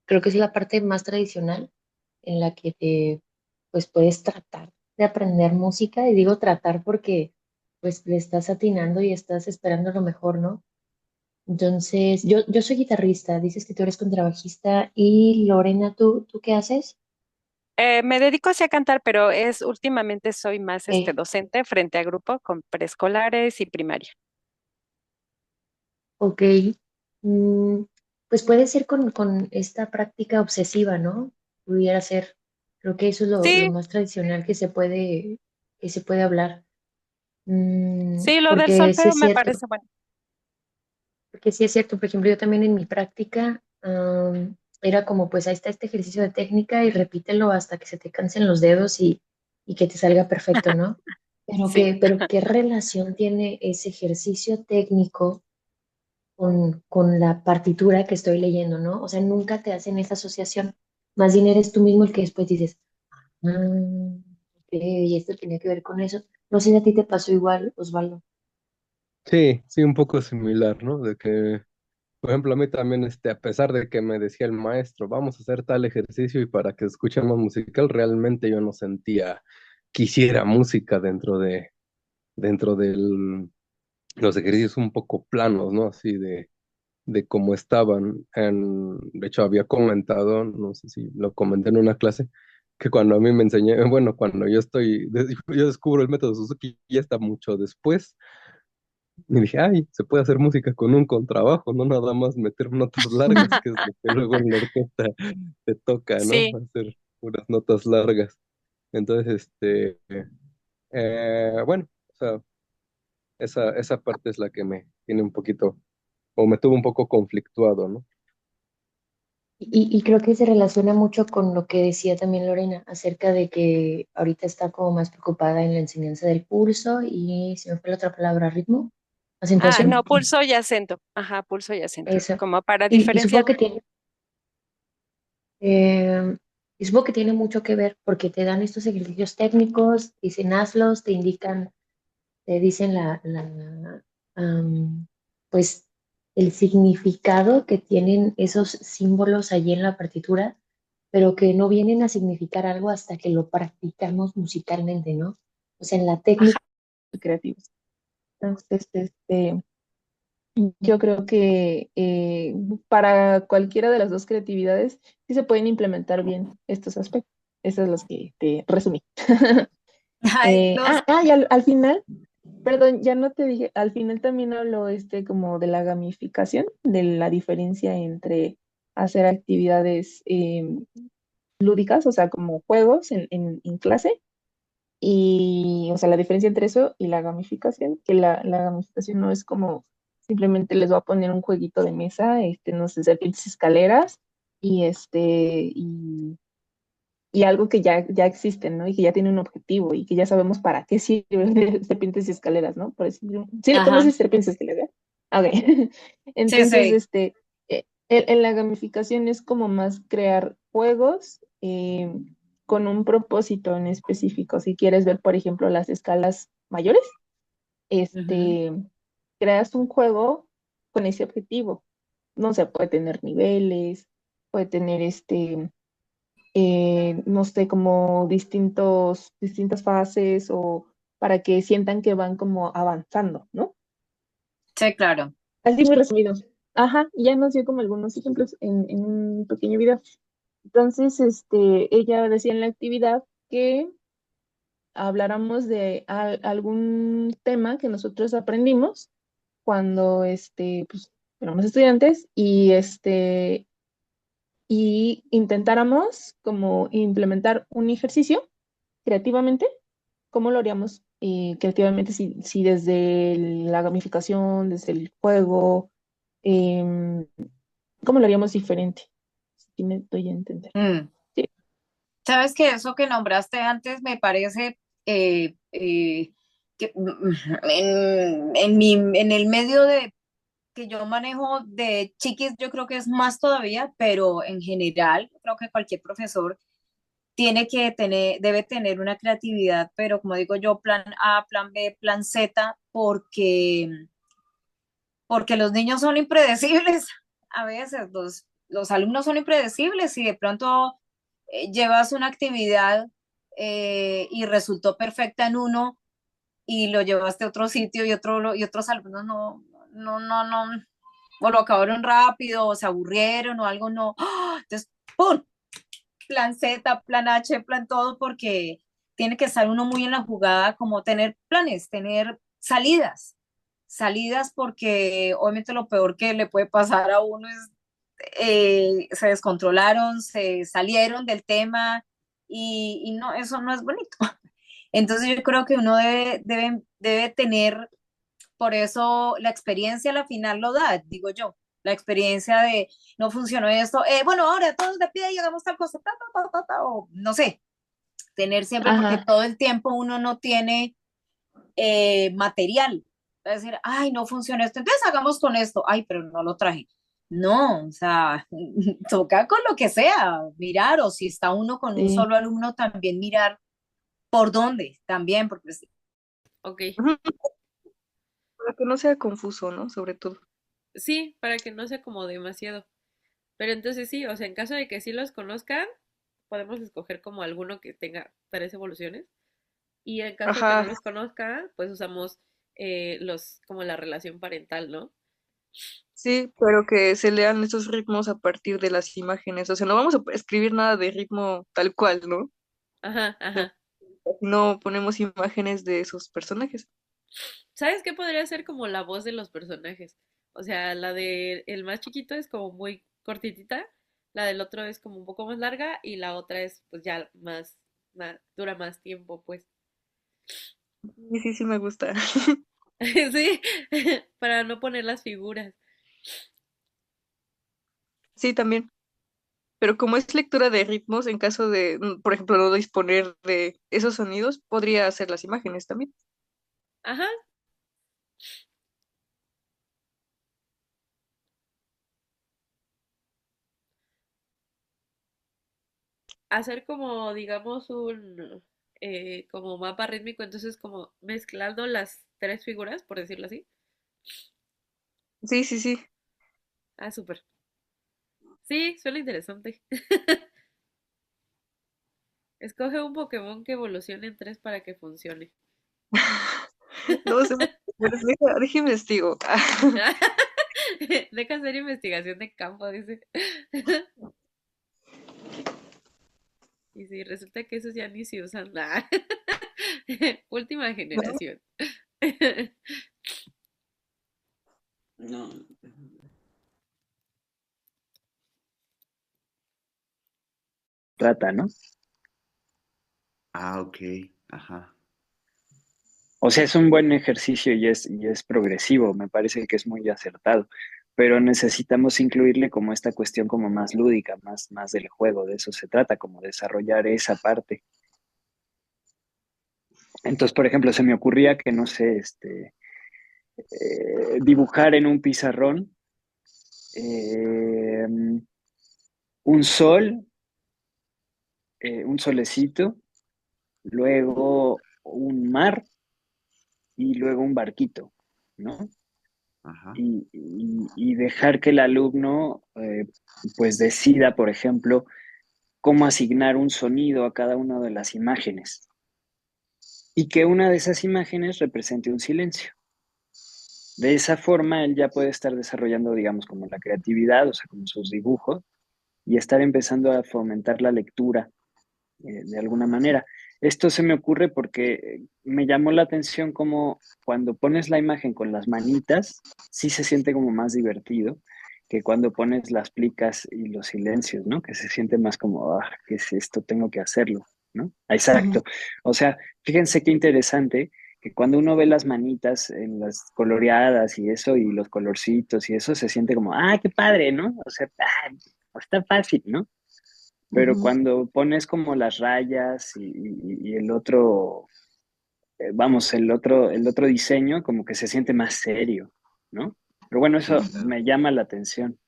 creo que es la parte más tradicional en la que te, pues puedes tratar de aprender música, y digo tratar porque, pues, le estás atinando y estás esperando lo mejor, ¿no? Entonces, yo soy guitarrista, dices que tú eres contrabajista, y Lorena, ¿tú qué haces? Me dedico así a cantar, pero últimamente soy más Eh, docente frente a grupo con preescolares y primaria. ok. Mm, pues puede ser con esta práctica obsesiva, ¿no? Pudiera ser. Creo que eso es lo Sí, más tradicional que se puede hablar. sí, lo del Porque sí solfeo es me cierto, parece bueno. porque sí es cierto. Por ejemplo, yo también en mi práctica era como, pues ahí está este ejercicio de técnica y repítelo hasta que se te cansen los dedos y que te salga perfecto, ¿no? Sí. Pero ¿qué relación tiene ese ejercicio técnico con la partitura que estoy leyendo, ¿no? O sea, nunca te hacen esa asociación. Más bien eres tú mismo el que después dices, ah, ok, y esto tenía que ver con eso. No sé si a ti te pasó igual, Osvaldo. Sí, sí, un poco similar, ¿no? De que, por ejemplo, a mí también, a pesar de que me decía el maestro, vamos a hacer tal ejercicio y para que escuchen más musical, realmente yo no sentía que hiciera música dentro de los ejercicios un poco planos, ¿no? Así de cómo estaban. De hecho, había comentado, no sé si lo comenté en una clase, que cuando a mí me enseñé, bueno, cuando yo descubro el método Suzuki ya está mucho después, y dije, ay, se puede hacer música con un contrabajo, no nada más meter notas largas, que es lo que luego en la orquesta te toca, ¿no? Sí, Hacer unas notas largas. Entonces, bueno, o sea, esa parte es la que me tiene un poquito, o me tuvo un poco conflictuado, ¿no? Y creo que se relaciona mucho con lo que decía también Lorena acerca de que ahorita está como más preocupada en la enseñanza del pulso y se me fue la otra palabra, ritmo, no, acentuación, pulso y acento. Ajá, pulso y acento. eso. Como para Y supongo diferenciar. que tiene, y supongo que tiene mucho que ver porque te dan estos ejercicios técnicos, dicen hazlos, te indican, te dicen am, pues el significado que tienen esos símbolos allí en la partitura, pero que no vienen a significar algo hasta que lo practicamos musicalmente, ¿no? o sea, en la técnica. creativos. Entonces, yo creo que para cualquiera de las dos creatividades sí se pueden implementar bien estos aspectos. Esos son los que te resumí. Ay, los, Y al final, perdón, ya no te dije, al final también hablo como de la gamificación, de la diferencia entre hacer actividades lúdicas, o sea, como juegos en clase, y, o sea, la diferencia entre eso y la gamificación, que la gamificación no es como simplemente les voy a poner un jueguito de mesa, no sé, serpientes y escaleras, y y algo que ya existen, ¿no? Y que ya tiene un objetivo y que ya sabemos para qué sirven serpientes y escaleras, ¿no? Por decir, ¿sí le ajá, conoces serpientes y escaleras? Ok. sí, Entonces, sí. en la gamificación es como más crear juegos con un propósito en específico. Si quieres ver, por ejemplo, las escalas mayores, Ujú. este, creas un juego con ese objetivo. No sé, puede tener niveles, puede tener no sé, como distintas fases o para que sientan que van como avanzando, ¿no? Sí, claro. Así muy resumido. Ajá, y ya nos dio como algunos ejemplos en un pequeño video. Entonces, ella decía en la actividad que habláramos de algún tema que nosotros aprendimos cuando, pues, éramos estudiantes y intentáramos como implementar un ejercicio creativamente. ¿Cómo lo haríamos creativamente si desde la gamificación, desde el juego, em, cómo lo haríamos diferente? Si me doy a entender. Mm. Sí. Sabes que eso que nombraste antes me parece que en el medio de que yo manejo de chiquis, yo creo que es más todavía, pero en general, creo que cualquier profesor debe tener una creatividad, pero como digo yo, plan A, plan B, plan Z, porque los niños son impredecibles. A veces los alumnos son impredecibles y de pronto llevas una actividad y resultó perfecta en uno y lo llevaste a otro sitio y otros alumnos no, o lo acabaron rápido, o se aburrieron o algo no. ¡Ah! Entonces, ¡pum! Plan Z, plan H, plan todo, porque tiene que estar uno muy en la jugada, como tener planes, tener salidas porque obviamente lo peor que le puede pasar a uno es se descontrolaron, se salieron del tema y no, eso no es bonito. Entonces yo creo que uno debe tener, por eso la experiencia a la final lo da, digo yo, la experiencia de no funcionó esto, bueno, ahora todos de pie y hagamos tal cosa, o no sé, tener siempre, porque Ajá, todo el tiempo uno no tiene material. Es decir, ay, no funciona esto, entonces hagamos con esto, ay, pero no lo traje. No, o sea, toca con lo que sea, mirar, o si está uno con un sí. solo alumno, también mirar por dónde, también, porque Ok, Ujú. Para que no sea confuso, ¿no? Sobre todo. sí, para que no sea como demasiado. Pero entonces sí, o sea, en caso de que sí los conozcan, podemos escoger como alguno que tenga 3 evoluciones. Y en caso de que no Ajá, los conozca, pues usamos como la relación parental, ¿no? sí, pero que se lean esos ritmos a partir de las imágenes. O sea, no vamos a escribir nada de ritmo tal cual, ¿no? Ajá, No, ajá. no ponemos imágenes de esos personajes. ¿Sabes qué podría ser como la voz de los personajes? O sea, la de el más chiquito es como muy cortitita, la del otro es como un poco más larga y la otra es pues ya dura más tiempo, pues. Sí, sí, sí me gusta. Sí, para no poner las figuras. Sí, también. Pero como es lectura de ritmos, en caso de, por ejemplo, no disponer de esos sonidos, podría hacer las imágenes también. Ajá, hacer como, digamos, un como mapa rítmico, entonces como mezclando las 3 figuras, por decirlo así. Sí, sí, sí. Ah, súper. Sí, suena interesante. Escoge un Pokémon que evolucione en 3 para que funcione. No sé, deje investigo. Deja hacer investigación de campo, dice. Y sí, resulta que esos ya ni se usan nada. Última ¿No? generación. No. Trata, ¿no? Ah, ok. Ajá. O sea, es un buen ejercicio y es progresivo, me parece que es muy acertado, pero necesitamos incluirle como esta cuestión como más lúdica, más del juego, de eso se trata, como desarrollar esa parte. Entonces, por ejemplo, se me ocurría que, no sé, dibujar en un pizarrón eh, un sol, un solecito, luego un mar y luego un barquito, ¿no? Ajá. Y dejar que el alumno pues decida, por ejemplo, cómo asignar un sonido a cada una de las imágenes y que una de esas imágenes represente un silencio. De esa forma, él ya puede estar desarrollando, digamos, como la creatividad, o sea, como sus dibujos, y estar empezando a fomentar la lectura de alguna manera. Esto se me ocurre porque me llamó la atención como cuando pones la imagen con las manitas, sí se siente como más divertido que cuando pones las plicas y los silencios, ¿no? Que se siente más como, ah, ¿qué es esto? Tengo que hacerlo, ¿no? Ujú. Exacto. O sea, fíjense qué interesante que cuando uno ve las manitas en las coloreadas y eso, y los colorcitos y eso, se siente como, ah, qué padre, ¿no? O sea, ah, está fácil, ¿no? Pero Ujú. cuando pones como las rayas y el otro, vamos, el otro diseño, como que se siente más serio, ¿no? Pero bueno, Sí, eso claro. me llama la atención.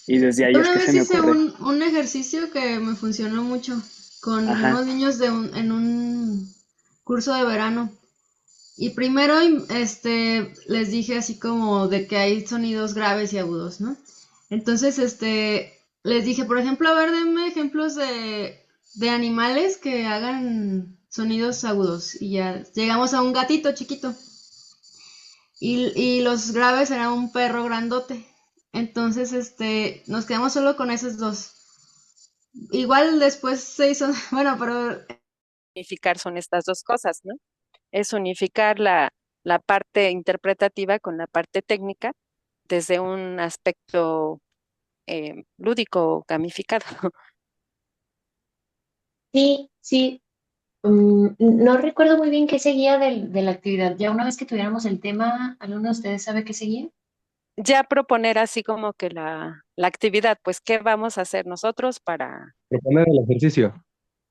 Y desde ahí Yo es una que se vez me hice ocurre. un ejercicio que me funcionó mucho con Ajá, unos niños en un curso de verano. Y primero, les dije así como de que hay sonidos graves y agudos, ¿no? Entonces, les dije, por ejemplo, a ver, denme ejemplos de animales que hagan sonidos agudos. Y ya llegamos a un gatito chiquito. Y los graves era un perro grandote. Entonces, nos quedamos solo con esos dos. Igual después se hizo, bueno, pero Unificar son estas dos cosas, ¿no? Es unificar la parte interpretativa con la parte técnica desde un aspecto lúdico, gamificado. Sí, sí. No recuerdo muy bien qué seguía de la actividad. Ya una vez que tuviéramos el tema, ¿alguno de ustedes sabe qué seguía? Ya proponer así como que la actividad, pues, ¿qué vamos a hacer nosotros para, Proponer el ejercicio.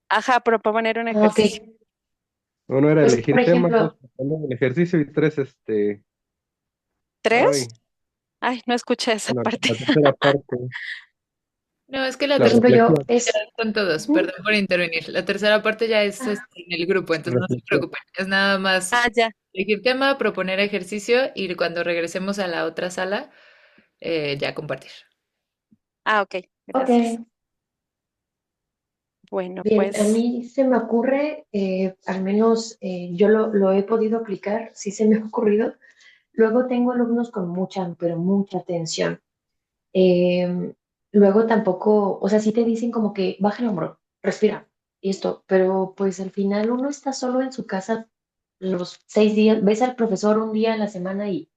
ajá, proponer un Ah, ok. ejercicio? Uno era Pues, por elegir temas, dos, ejemplo, proponer el ejercicio y tres, ¿Tres? ay, Ay, no escuché esa bueno, parte. la tercera parte, No, es que la la por ejemplo, tercera yo reflexión, ya es, son todos, ujú, perdón por intervenir. La tercera parte ya es ah, en el grupo, entonces no se reflexión. preocupen. Es nada más Ah, ya. elegir tema, proponer ejercicio y cuando regresemos a la otra sala, ya compartir. Ah, ok, ok. gracias. Bueno, Bien, a pues mí se me ocurre, al menos yo lo he podido aplicar, sí se me ha ocurrido. Luego tengo alumnos con mucha, pero mucha tensión. Eh, Luego tampoco, o sea, sí te dicen como que baja el hombro, respira y esto, pero pues al final uno está solo en su casa los 6 días, ves al profesor un día a la semana y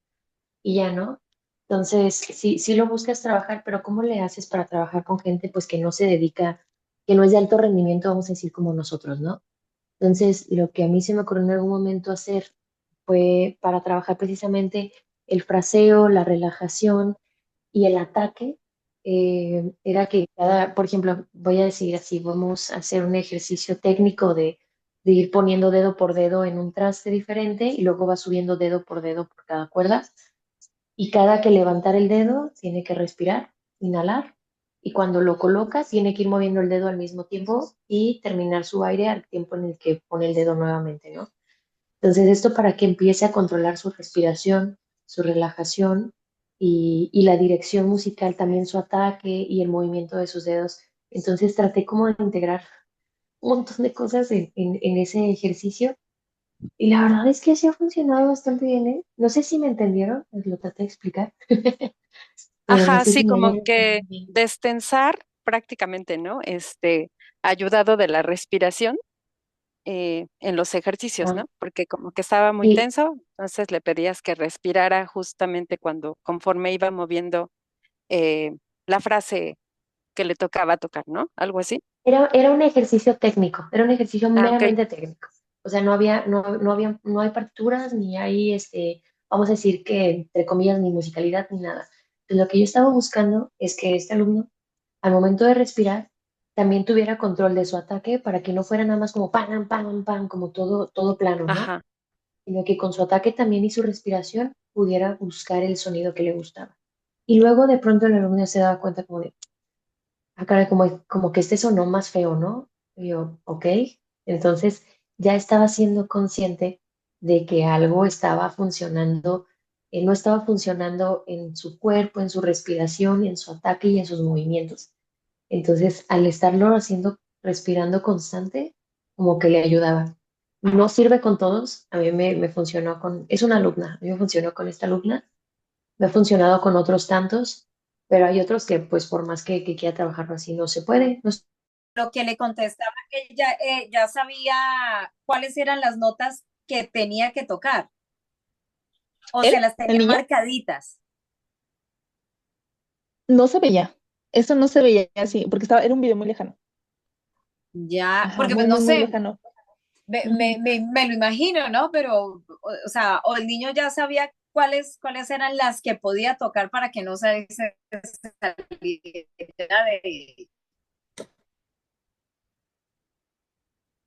ya, ¿no? Entonces, sí, sí lo buscas trabajar, pero ¿cómo le haces para trabajar con gente pues que no se dedica, que no es de alto rendimiento, vamos a decir, como nosotros, ¿no? Entonces, lo que a mí se me ocurrió en algún momento hacer fue para trabajar precisamente el fraseo, la relajación y el ataque. Era que cada, por ejemplo, voy a decir así, vamos a hacer un ejercicio técnico de ir poniendo dedo por dedo en un traste diferente y luego va subiendo dedo por cada cuerda. Y cada que levantar el dedo, tiene que respirar, inhalar. Y cuando lo coloca, tiene que ir moviendo el dedo al mismo tiempo y terminar su aire al tiempo en el que pone el dedo nuevamente, ¿no? Entonces, esto para que empiece a controlar su respiración, su relajación y la dirección musical, también su ataque y el movimiento de sus dedos. Entonces, traté como de integrar un montón de cosas en ese ejercicio Y la verdad es que sí ha funcionado bastante bien, ¿eh? No sé si me entendieron, os lo traté de explicar, pero no Ajá, sé sí, si me como hayan que entendido bien. destensar prácticamente, ¿no? Ayudado de la respiración en los ejercicios, Ah, ¿no? Porque como que estaba muy sí, tenso, entonces le pedías que respirara justamente conforme iba moviendo eh, la frase que le tocaba tocar, ¿no? Algo así. era un ejercicio técnico, era un ejercicio Ah, ok. meramente técnico. O sea, no hay partituras, ni hay, vamos a decir que, entre comillas, ni musicalidad, ni nada. Entonces, lo que yo estaba buscando es que este alumno, al momento de respirar, también tuviera control de su ataque para que no fuera nada más como pam, pam, pam, como todo plano, ¿no? Ajá. Sino que con su ataque también y su respiración pudiera buscar el sonido que le gustaba. Y luego de pronto el alumno se daba cuenta como de, ah, caray, como que este sonó más feo, ¿no? Y yo, ok. Entonces ya estaba siendo consciente de que algo estaba funcionando, no estaba funcionando en su cuerpo, en su respiración, en su ataque y en sus movimientos. Entonces, al estarlo haciendo, respirando constante, como que le ayudaba. No sirve con todos, a mí me funcionó es una alumna, a mí me funcionó con esta alumna, me ha funcionado con otros tantos, pero hay otros que pues por más que quiera trabajarlo así no se puede. Lo que le contestaba que ella ya sabía cuáles eran las notas que tenía que tocar, o Él, se las el tenía niño, marcaditas. no se veía. Eso no se veía así, porque era un video muy lejano. Ya, Ajá, porque muy, pues no muy, muy sé, lejano. me, Ujú. me, me, me lo imagino, ¿no? Pero, o sea, o el niño ya sabía cuáles eran las que podía tocar para que no se saliera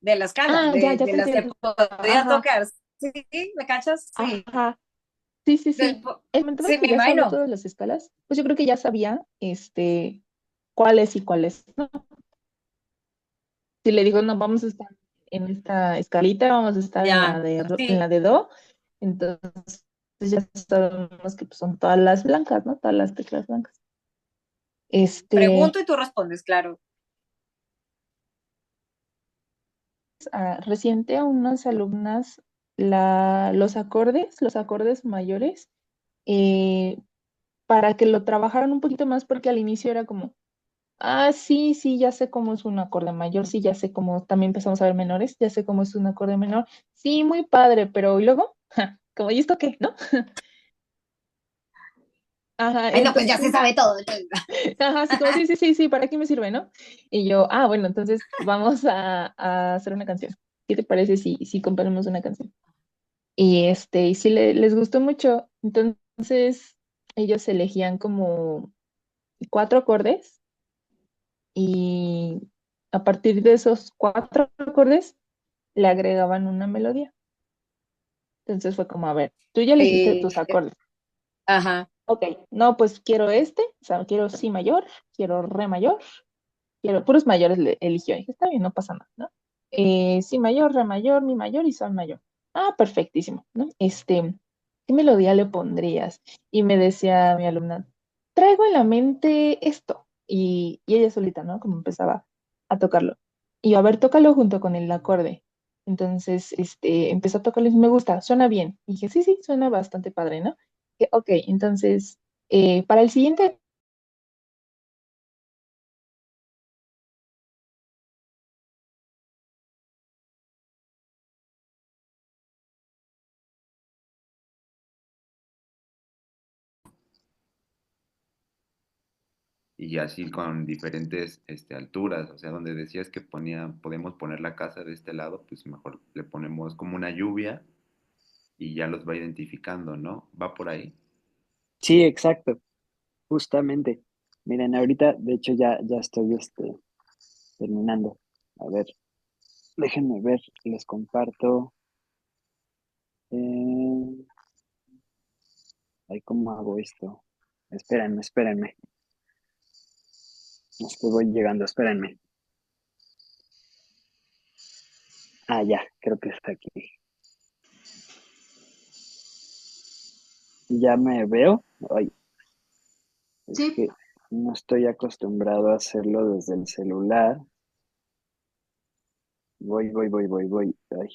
de la escala, Ah, ya de te las que entiendo. podía Ajá, tocar. ¿Sí? ¿Me cachas? Sí. ajá. Sí, sí, De- sí. El momento sí, que me ya sabía imagino. todas las escalas, pues yo creo que ya sabía, cuáles y cuáles, ¿no? Si le digo, no, vamos a estar en esta escalita, vamos a estar en Ya, en sí. la de do, entonces ya sabemos que pues, son todas las blancas, ¿no? Todas las teclas blancas. Este, Pregunto y tú respondes, claro. Reciente a unas alumnas los acordes mayores, eh, para que lo trabajaran un poquito más, porque al inicio era como, ah, sí, sí, ya sé cómo es un acorde mayor, sí, ya sé cómo, también empezamos a ver menores, ya sé cómo es un acorde menor, sí, muy padre, pero ¿y luego? Ja, como, ¿y esto qué? ¿No? Ajá, Ay, no, pues ya se entonces, sabe todo. ajá, así como, sí, sí, sí, sí, ¿para qué me sirve, no? Y yo, ah, bueno, entonces vamos a hacer una canción. ¿Qué te parece si componemos una canción? Y sí les gustó mucho. Entonces, ellos elegían como cuatro acordes y a partir de esos cuatro acordes le agregaban una melodía. Entonces fue como, a ver, tú ya elegiste Eh, tus acordes. ajá. Ok, no, pues quiero o sea, quiero si mayor, quiero re mayor, quiero puros mayores eligió. Y dije, está bien, no pasa nada, ¿no? Si mayor, re mayor, mi mayor y sol mayor. Ah, perfectísimo, ¿no? ¿Qué melodía le pondrías? Y me decía mi alumna, traigo en la mente esto. Y ella solita, ¿no? Como empezaba a tocarlo. Y yo, a ver, tócalo junto con el acorde. Entonces, empezó a tocarlo y me gusta, suena bien. Y dije, sí, sí, suena bastante padre, ¿no? Ok, entonces, para el siguiente. Y así con diferentes alturas, o sea, donde decías que podemos poner la casa de este lado, pues mejor le ponemos como una lluvia y ya los va identificando, ¿no? Va por ahí. Sí, exacto, justamente. Miren, ahorita, de hecho, ya estoy terminando. A ver, déjenme ver, les comparto. Eh, Ay, ¿cómo hago esto? Espérenme, espérenme. Es que voy llegando, espérenme. Ah, ya, creo que está aquí. Ya me veo. Ay, es Sí, que no estoy acostumbrado a hacerlo desde el celular. Voy. Ay.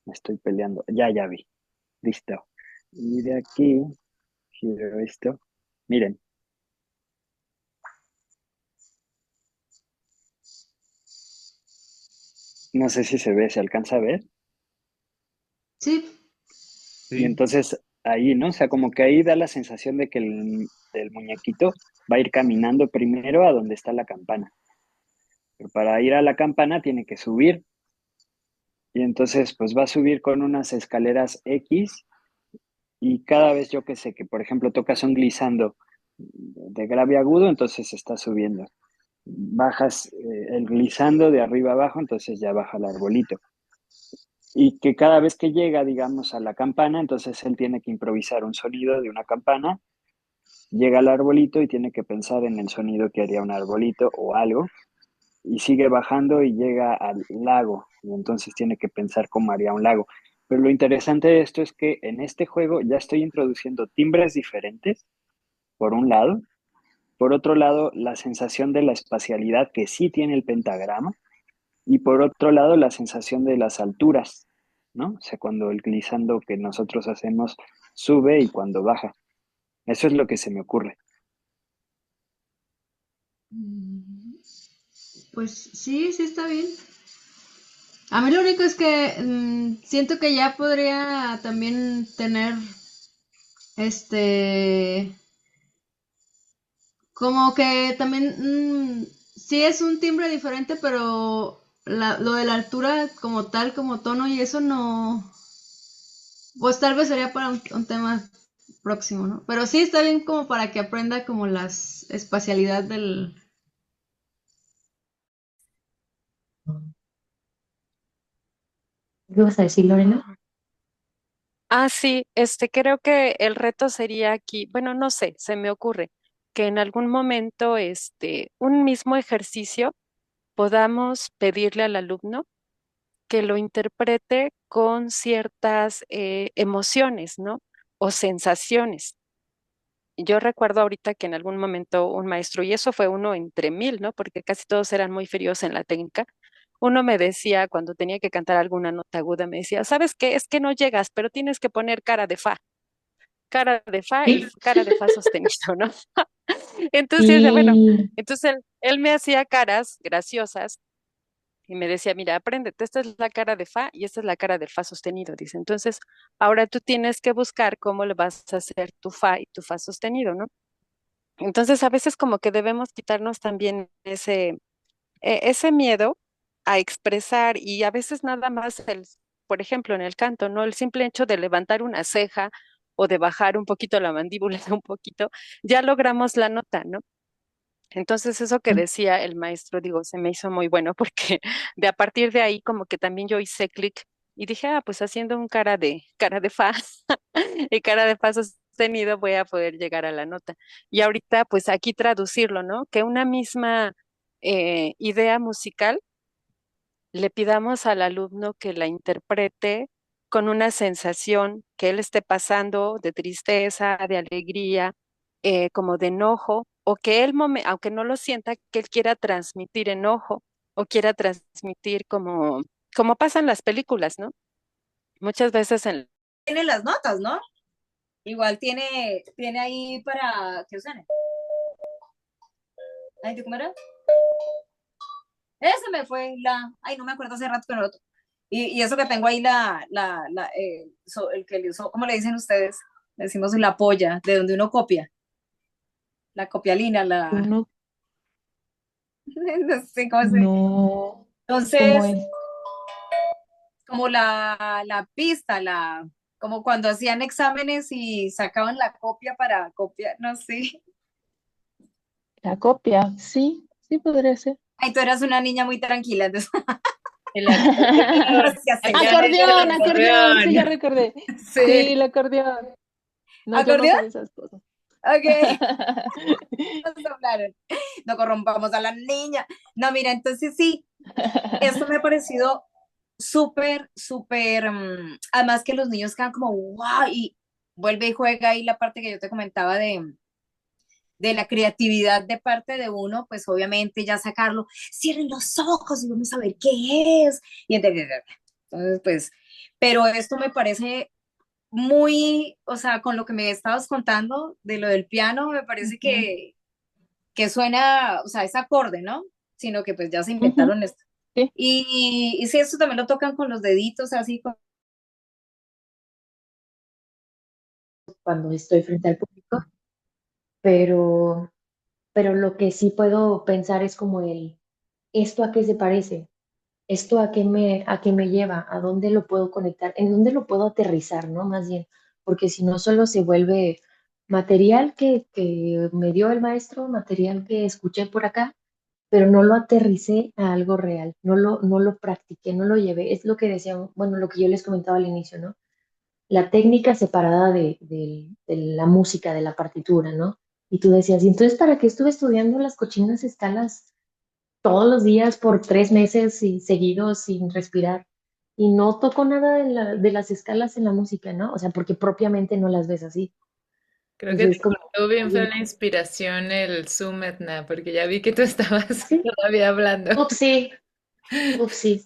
Me estoy peleando. Ya vi. Listo. Y de aquí giro esto. Miren, no sé si se ve, ¿se alcanza a ver? Sí. Y Sí. entonces ahí, ¿no? O sea, como que ahí da la sensación de que el muñequito va a ir caminando primero a donde está la campana. Pero para ir a la campana tiene que subir. Y entonces, pues va a subir con unas escaleras X y cada vez yo que sé que, por ejemplo, tocas un glissando de grave agudo, entonces está subiendo. Bajas el glissando de arriba abajo, entonces ya baja el arbolito. Y que cada vez que llega, digamos, a la campana, entonces él tiene que improvisar un sonido de una campana, llega al arbolito y tiene que pensar en el sonido que haría un arbolito o algo, y sigue bajando y llega al lago, y entonces tiene que pensar cómo haría un lago. Pero lo interesante de esto es que en este juego ya estoy introduciendo timbres diferentes, por un lado. Por otro lado, la sensación de la espacialidad que sí tiene el pentagrama. Y por otro lado, la sensación de las alturas, ¿no? O sea, cuando el glissando que nosotros hacemos sube y cuando baja. Eso es lo que se me ocurre. Mm, Pues sí, sí está bien. A mí lo único es que siento que ya podría también tener este, como que también sí es un timbre diferente, pero lo de la altura como tal, como tono y eso no, pues tal vez sería para un tema próximo, ¿no? Pero sí está bien como para que aprenda como las espacialidad del... ¿Qué vas a decir, Lorena? Sí, creo que el reto sería aquí, bueno, no sé, se me ocurre que en algún momento, un mismo ejercicio podamos pedirle al alumno que lo interprete con ciertas emociones, ¿no? O sensaciones. Yo recuerdo ahorita que en algún momento un maestro, y eso fue uno entre mil, ¿no? Porque casi todos eran muy fríos en la técnica. Uno me decía, cuando tenía que cantar alguna nota aguda, me decía, ¿sabes qué? Es que no llegas, pero tienes que poner cara de fa y Sí. cara de fa sostenido, ¿no? Entonces, yo decía, bueno, Sí. entonces él me hacía caras graciosas y me decía, mira, apréndete, esta es la cara de fa y esta es la cara del fa sostenido, dice. Entonces, ahora tú tienes que buscar cómo le vas a hacer tu fa y tu fa sostenido, ¿no? Entonces, a veces como que debemos quitarnos también ese miedo a expresar y a veces nada más por ejemplo, en el canto, ¿no? El simple hecho de levantar una ceja o de bajar un poquito la mandíbula un poquito, ya logramos la nota, ¿no? Entonces, eso que decía el maestro, digo, se me hizo muy bueno porque de a partir de ahí como que también yo hice clic y dije, pues haciendo un cara de fa y cara de fa sostenido voy a poder llegar a la nota. Y ahorita, pues aquí traducirlo, ¿no? Que una misma idea musical le pidamos al alumno que la interprete con una sensación que él esté pasando de tristeza, de alegría, como de enojo, o que él, aunque no lo sienta, que él quiera transmitir enojo o quiera transmitir como pasan las películas, ¿no? Muchas veces Tiene las notas, ¿no? Igual tiene ahí para que usen. Ay, ¿cómo era? Ese me fue ay, no me acuerdo hace rato, pero el otro. Y eso que tengo ahí el que le usó, ¿cómo le dicen ustedes? Le decimos la polla, de donde uno copia, la copialina, Uno no sé cómo se. no, como Entonces, es como la pista, como cuando hacían exámenes y sacaban la copia para copiar, no sé. la copia, sí, sí podría ser. Ay, tú eras una niña muy tranquila, entonces, El acordeón. gracias, señor. Acá dice el Acordeón, acordeón, sí, ya acordeón. recordé. Sí, Sí. el acordeón. No, yo no ¿Acordeón? sé de esas cosas. Ok. Nos hablaron. No corrompamos a la niña. No, mira, entonces sí, esto me ha parecido súper, súper, además que los niños quedan como, wow, y vuelve y juega ahí la parte que yo te comentaba de la creatividad de parte de uno, pues obviamente ya sacarlo, cierren los ojos y vamos a ver qué es. Y entonces pues pero esto me parece muy, o sea, con lo que me estabas contando de lo del piano, me parece que suena, o sea, es acorde, ¿no? Sino que pues ya se inventaron esto. Sí. Y si esto también lo tocan con los deditos, así cuando estoy frente al público, pero, pero lo que sí puedo pensar es como ¿esto a qué se parece? ¿Esto a qué me lleva? ¿A dónde lo puedo conectar? ¿En dónde lo puedo aterrizar, no? Más bien, porque si no solo se vuelve material que me dio el maestro, material que escuché por acá, pero no lo aterricé a algo real, no lo practiqué, no lo llevé. Es lo que decía, bueno, lo que yo les comentaba al inicio, ¿no? La técnica separada de la música, de la partitura, ¿no? Y tú decías, ¿y entonces para qué estuve estudiando las cochinas escalas todos los días por 3 meses y seguidos sin respirar? Y no toco nada de las escalas en la música, ¿no? O sea, porque propiamente no las ves así. Creo que te Entonces, como, cortó bien fue oye, la inspiración el Zoom, Etna, porque ya vi que tú estabas sí, todavía hablando. upsí, upsí.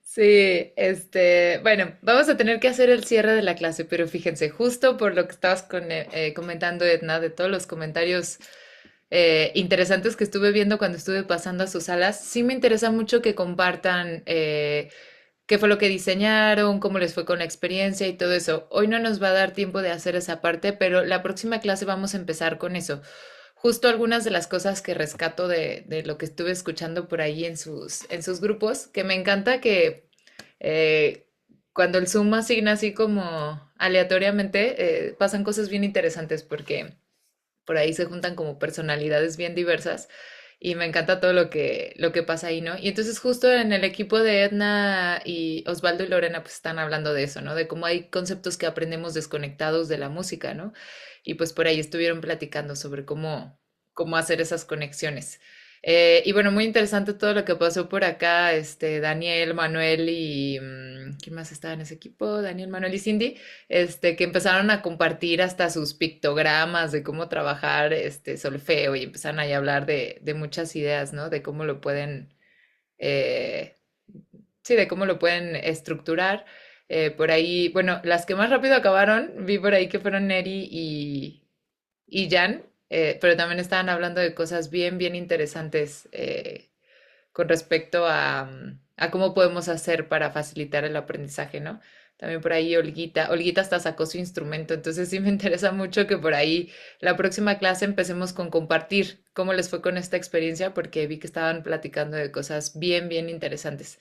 Sí, bueno, vamos a tener que hacer el cierre de la clase, pero fíjense, justo por lo que estabas comentando, Edna, de todos los comentarios interesantes que estuve viendo cuando estuve pasando a sus salas, sí me interesa mucho que compartan qué fue lo que diseñaron, cómo les fue con la experiencia y todo eso. Hoy no nos va a dar tiempo de hacer esa parte, pero la próxima clase vamos a empezar con eso. Justo algunas de las cosas que rescato de lo que estuve escuchando por ahí en sus grupos, que me encanta que cuando el Zoom asigna así como aleatoriamente, pasan cosas bien interesantes porque por ahí se juntan como personalidades bien diversas y me encanta todo lo que pasa ahí, ¿no? Y entonces justo en el equipo de Edna y Osvaldo y Lorena pues están hablando de eso, ¿no? De cómo hay conceptos que aprendemos desconectados de la música, ¿no? Y pues por ahí estuvieron platicando sobre cómo hacer esas conexiones. Y bueno, muy interesante todo lo que pasó por acá, Daniel, Manuel y ¿quién más estaba en ese equipo? Daniel, Manuel y Cindy, que empezaron a compartir hasta sus pictogramas de cómo trabajar solfeo y empezaron ahí a hablar de muchas ideas, ¿no? De cómo lo pueden, eh, sí, de cómo lo pueden estructurar. Por ahí, bueno, las que más rápido acabaron, vi por ahí que fueron Neri y Jan, pero también estaban hablando de cosas bien, bien interesantes con respecto a cómo podemos hacer para facilitar el aprendizaje, ¿no? También por ahí Olguita hasta sacó su instrumento, entonces sí me interesa mucho que por ahí la próxima clase empecemos con compartir cómo les fue con esta experiencia, porque vi que estaban platicando de cosas bien, bien interesantes.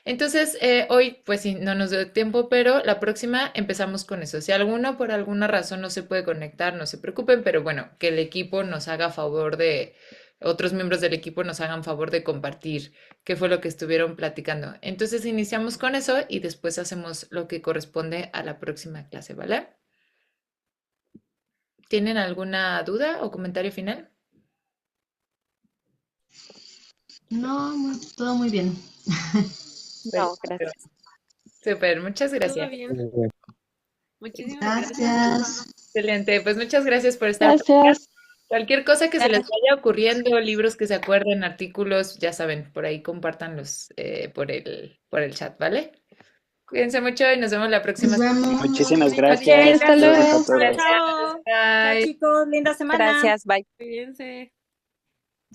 Entonces, hoy pues sí, no nos dio tiempo, pero la próxima empezamos con eso. Si alguno por alguna razón no se puede conectar, no se preocupen, pero bueno, que el equipo nos haga favor de, otros miembros del equipo nos hagan favor de compartir qué fue lo que estuvieron platicando. Entonces, iniciamos con eso y después hacemos lo que corresponde a la próxima clase, ¿vale? ¿Tienen alguna duda o comentario final? No, todo muy bien. No, gracias. Súper, muchas Todo gracias. bien. Muchísimas gracias. Gracias. Excelente, pues muchas gracias por estar por acá. Gracias. Cualquier cosa que se les vaya ocurriendo, libros que se acuerden, artículos, ya saben, por ahí compártanlos por el chat, ¿vale? Cuídense mucho y nos vemos la próxima Nos semana. vemos. Muchísimas Ok, gracias. hasta Saludos luego. a todos. Gracias, Chao. Chao, bye. chicos. Linda semana. Gracias, bye. Cuídense.